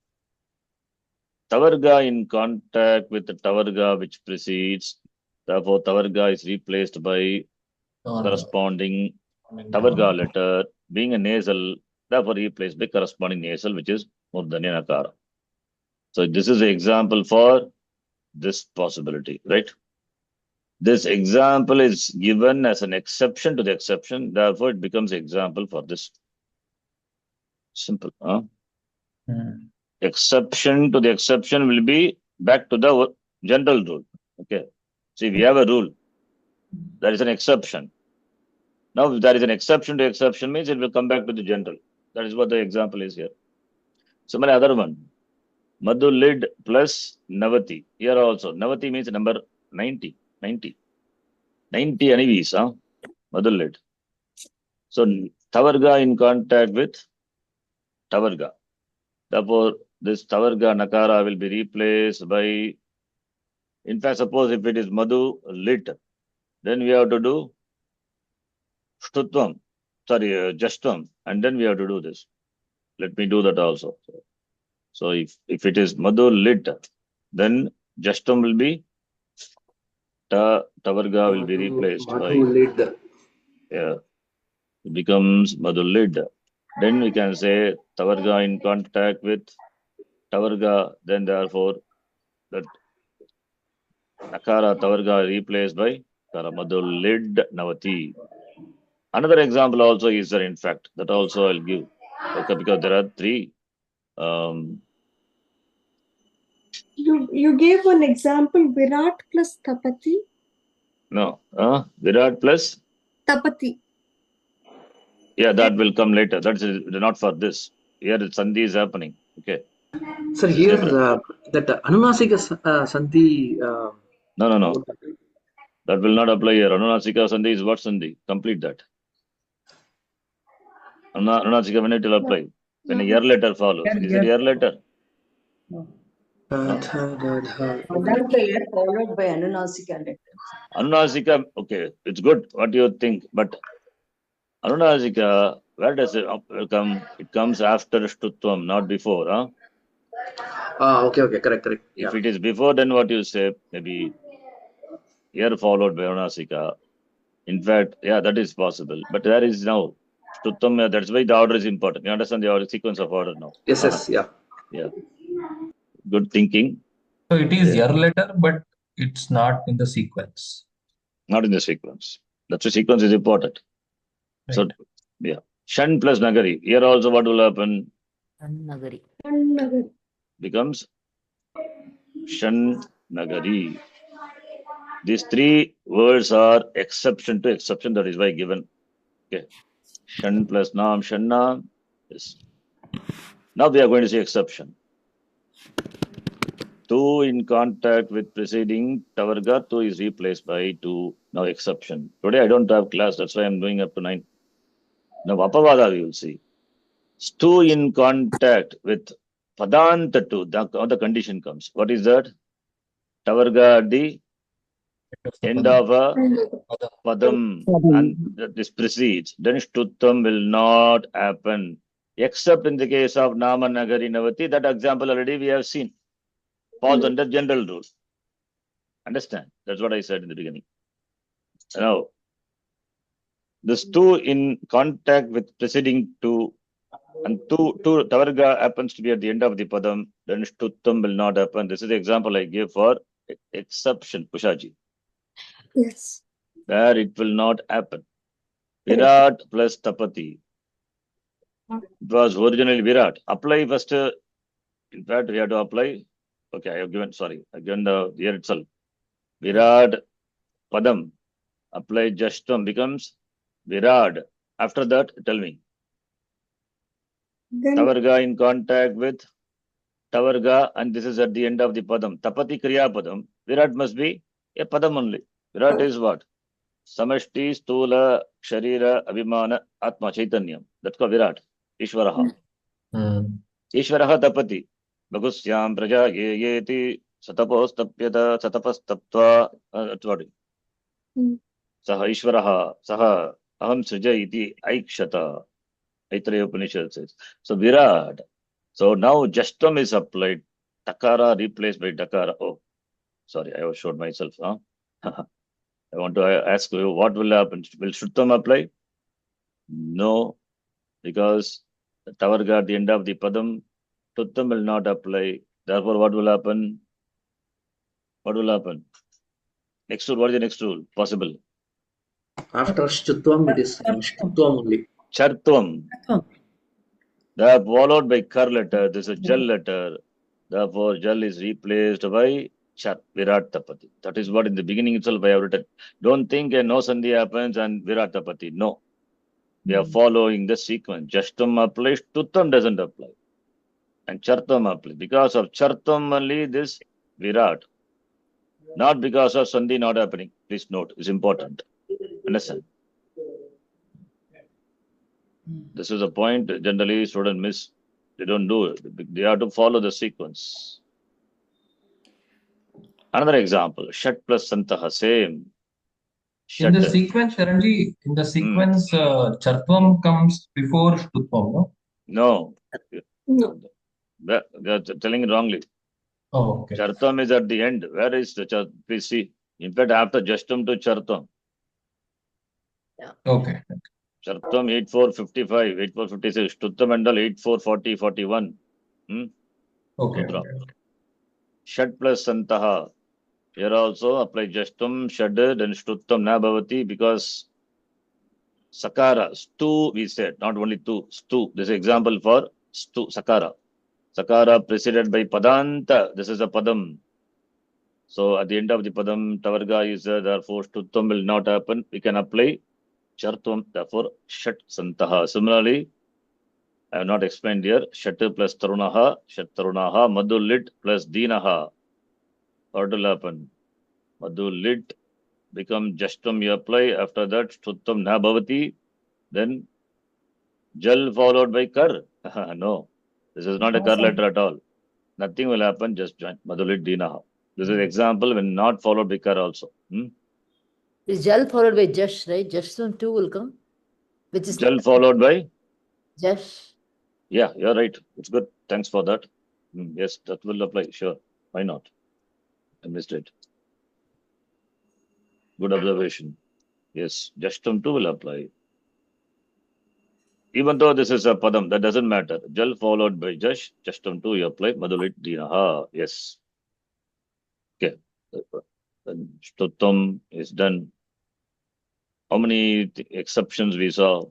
Tavarga in contact with the Tavarga which precedes. Therefore, Tavarga is replaced by corresponding Tavarga letter, being a nasal, therefore replaced by corresponding nasal, which is Murdanya Nakara. So, this is an example for this possibility, right? This example is given as an exception to the exception. Therefore, it becomes an example for this. Simple. Exception to the exception will be back to the general rule. Okay. See, we have a rule. There is an exception. Now, if there is an exception to exception, means it will come back to the general. That is what the example is here. Similar other one. Madhu lid plus Navati. Here also. Navati means number 90. 90 anivis, Madhu lid. So, Tavarga in contact with Tavarga. Therefore, this Tavarga Nakara will be replaced by, in fact, suppose if it is Madhu lit, then we have to do Shtutvam, Jashtvam, and then we have to do this. Let me do that also. So, if it is Madhu lit, then Jashtvam will be Tavarga will be replaced by lid. Yeah, it becomes Madhu lid. Then we can say Tavarga in contact with Tavarga, then therefore that Nakara Tavarga replaced by Madhu lid Navati. Another example also is there, in fact, that also I'll give. Okay, because there are 3 You gave one example, Virat plus Tapati. No. Virat plus? Tapati. Yeah, that will come later. That's not for this. Here, Sandhi is happening. Okay. Sir, here that Anunasika Sandhi. No. That will not apply here. Anunasika Sandhi is what Sandhi? Complete that. Anunasika, when it will apply? When a year letter follows. Is it year letter? No. Adanta year followed by Anunasika letter. Anunasika, okay, it's good. What do you think? But Anunasika, where does it come? It comes after Shtutvam, not before. Huh? Okay, correct. If it is before, then what you say? Maybe year followed by Anunasika. In fact, yeah, that is possible. But there is now Shtutvam, that's why the order is important. You understand the order, sequence of order now. Yes, yeah. Yeah. Good thinking. So it is year letter, but it's not in the sequence. Not in the sequence. That's why sequence is important. Right. So, yeah. Shan plus Nagari. Here also what will happen? Nagari. Becomes Shan Nagari. These three words are exception to exception. That is why given. Okay. Shan plus Nam, Shanna. Yes. Now we are going to see exception. Tu in contact with preceding Tavarga, Tu is replaced by Tu. Now exception. Today I don't have class. That's why I'm doing up to 9. Now Apavada we will see. Stu in contact with Padanta Tu. The condition comes. What is that? Tavarga at the end of a Padam. And this precedes. Then Stuttam will not happen. Except in the case of Nama Nagari Navati. That example already we have seen. Falls under general rule. Understand? That's what I said in the beginning. Now, this two in contact with preceding two, and two Tavarga happens to be at the end of the Padam, then Stuttam will not happen. This is the example I gave for exception, Pushaji. Yes. There it will not happen. Virat plus Tapati. It was originally Virat. Apply first. In fact, we have to apply. Okay, I've given the year itself. Virat Padam. Apply Jashtam becomes Virat. After that, tell me. Then Tavarga in contact with Tavarga, and this is at the end of the Padam. Tapati Kriya Padam. Virat must be a Padam only. Virat is what? Samashti, Stula, Sharira, Abhimana, Atma, Chaitanyam. That's called Virat. Ishvaraha. Ishvaraha Tapati. Bhagusyam Praja Yeti Satapos Tapyata Satapas Taptva. That's what it is. Saha Ishvaraha Saha Aham Srija iti Aikshata. Aitreya Upanishad says. So Virat. So now Jashtam is applied. Takara replaced by Dakara. Oh, sorry, I have showed myself. Huh? I want to ask you, what will happen? Will Shruttam apply? No, because Tavarga at the end of the Padam, Shruttam will not apply. Therefore, what will happen? What will happen? Next rule, what is the next rule? Possible. After Shtutvam, it is Shtutvam only. Chartvam. They are followed by Kar letter. This is a Jal letter. Therefore, Jal is replaced by Char, Virat Tapati. That is what in the beginning itself I have written. Don't think a no Sandhi happens and Virat Tapati. No. We are following the sequence. Jashtam applies, Tuttam doesn't apply. And Chartam applies. Because of Chartam only this Virat. Not because of Sandhi not happening. Please note, it's important. Understand? This is a point generally students miss. They don't do it. They have to follow the sequence. Another example, Shat plus Santaha, same. In the sequence, Sharanji, Chartvam comes before Shtutvam, no? No. They are telling it wrongly. Oh, okay. Chartam is at the end. Where is the Chartam? Please see. In fact, after Jashtam to Chartam. Yeah. Okay. Chartam 8455, 8456, Shtuttam Mandal 8440, 41. Okay. Shat plus Santaha. Here also apply Jashtam, Shad, then Shtuttam na bhavati because Sakara, Stu we said, not only Tu, Stu. This is example for Stu, Sakara. Sakara preceded by Padanta. This is a Padam. So at the end of the Padam, Tavarga is there, therefore Stutvam will not happen. We can apply Chartvam, therefore Shat Santaha. Similarly, I have not explained here. Shat plus Tarunaha, Shat Tarunaha, Madhu Lit plus Dinaha. What will happen? Madhu Lit become Jashtam you apply. After that, Stutvam na bhavati. Then Jal followed by Kar. No, this is not a Kar letter at all. Nothing will happen, just join. Madhu Lit Dinaha. This is example when not followed by Kar also. Is Jal followed by Jash, right? Jashtvam 2 will come. Which is Jal followed by? Jash. Yeah, you're right. It's good. Thanks for that. Yes, that will apply. Sure. Why not? I missed it. Good observation. Yes, Jashtam 2 will apply. Even though this is a Padam, that doesn't matter. Jal followed by Jash, Jashtam 2 you apply. Madhulit Dinaha. Yes. Okay. Then Stuttam is done. How many exceptions we saw?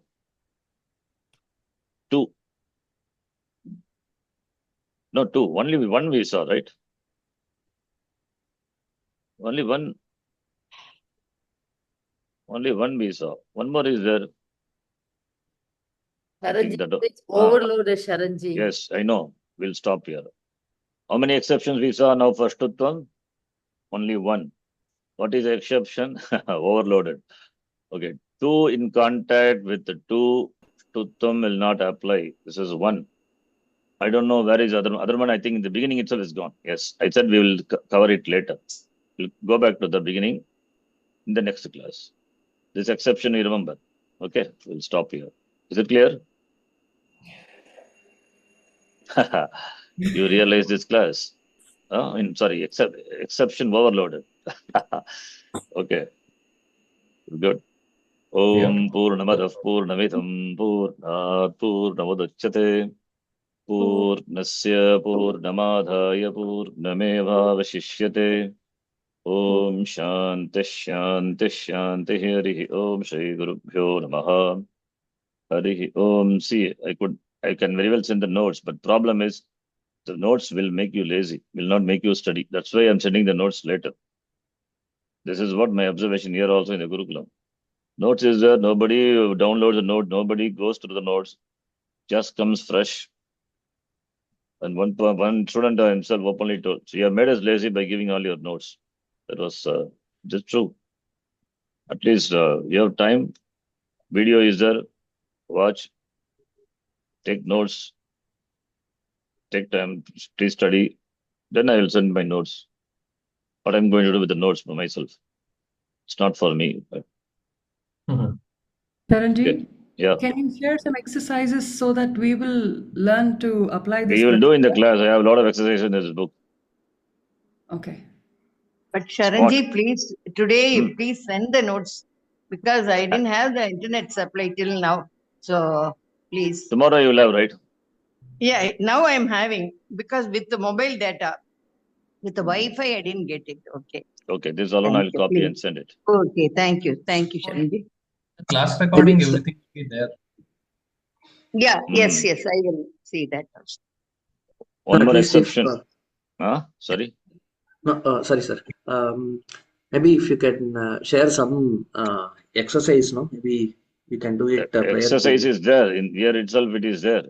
2. No, 2. Only one we saw, right? Only one. Only one we saw. One more is there. I think Sharanji, it's overloaded, Sharanji. Yes, I know. We'll stop here. How many exceptions we saw now for Stutvam? Only one. What is the exception? Overloaded. Okay. 2 in contact with the 2, Stutvam will not apply. This is 1. I don't know where is other one. I think in the beginning itself is gone. Yes, I said we will cover it later. We'll go back to the beginning in the next class. This exception you remember. Okay, we'll stop here. Is it clear? You realize this class? Sorry, exception overloaded. Okay, good. Om Purnamadav Purnamidam Purnat Purnamudachyate Purnasya Purnamadhaya Purnamevavashishyate. Om Shanti Shanti Shanti Harihi Om Shri Gurubhyo Namaha. Harihi Om. See, I can very well send the notes, but problem is the notes will make you lazy, will not make you study. That's why I'm sending the notes later. This is what my observation here also in the Gurukulam. Notes is there, nobody downloads the note, nobody goes through the notes, just comes fresh. And one student himself openly told, so you have made us lazy by giving all your notes. That was just true. At least you have time, video is there, watch, take notes, take time, please study. Then I will send my notes. What I'm going to do with the notes for myself. It's not for me. But... Sharanji, okay. Yeah. Can you share some exercises so that we will learn to apply this? We will do in the class. I have a lot of exercises in this book. Okay. But Sharanji, please, today, please send the notes because I didn't have the internet supply till now. So, please. Tomorrow you will have, right? Yeah, now I'm having because with the mobile data, with the Wi-Fi, I didn't get it. Okay. Okay, this alone I'll copy and send it. Okay, thank you. Thank you, Sharanji. Class recording, everything will be there. Yeah, yes, I will see that also. One more exception. Sorry? No, sorry, sir. Maybe if you can share some exercise, no? Maybe we can do it. Exercise is there. In here itself, it is there.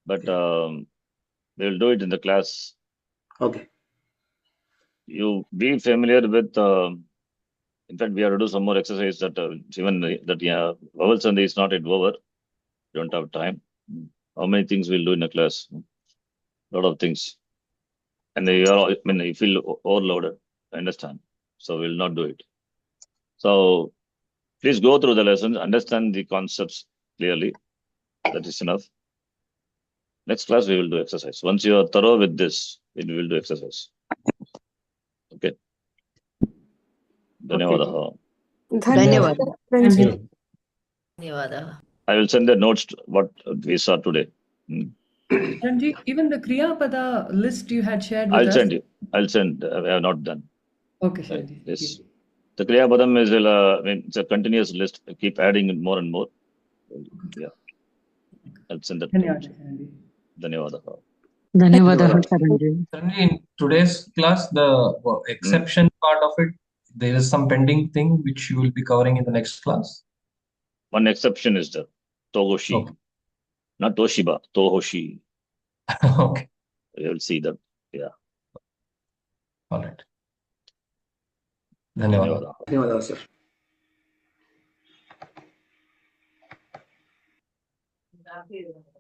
But we'll do it in the class. Okay. You be familiar with, in fact, we have to do some more exercise that even that, vowel sandhi is not yet over. Don't have time. How many things we'll do in a class? A lot of things. And you feel overloaded. I understand. So we'll not do it. So please go through the lessons, understand the concepts clearly. That is enough. Next class, we will do exercise. Once you are thorough with this, we will do exercise. Okay. Dhanyavadaha. Dhanyavadaha. I will send the notes what we saw today. Sharanji, even the Kriya Pada list you had shared with I'll us. send you. I'll send. I have not done. Okay, Sharanji. Yes. The Kriya Padam is it's a continuous list. I keep adding it more and more. Yeah. I'll send that. Dhanyavadaha, Sharanji. Dhanyavadaha. ధన్యవాదాలు ధన్యవాదాలు. శరణ్జీ. Certainly in today's class, the exception part of it, there is some pending thing which you will be covering in the next class. One exception is there. Tohoshi. Okay. Not Toshiba, Tohoshi. Okay. You'll see that. Yeah. All right. ధన్యవాదాలు. ధన్యవాదాలు sir. Thank you.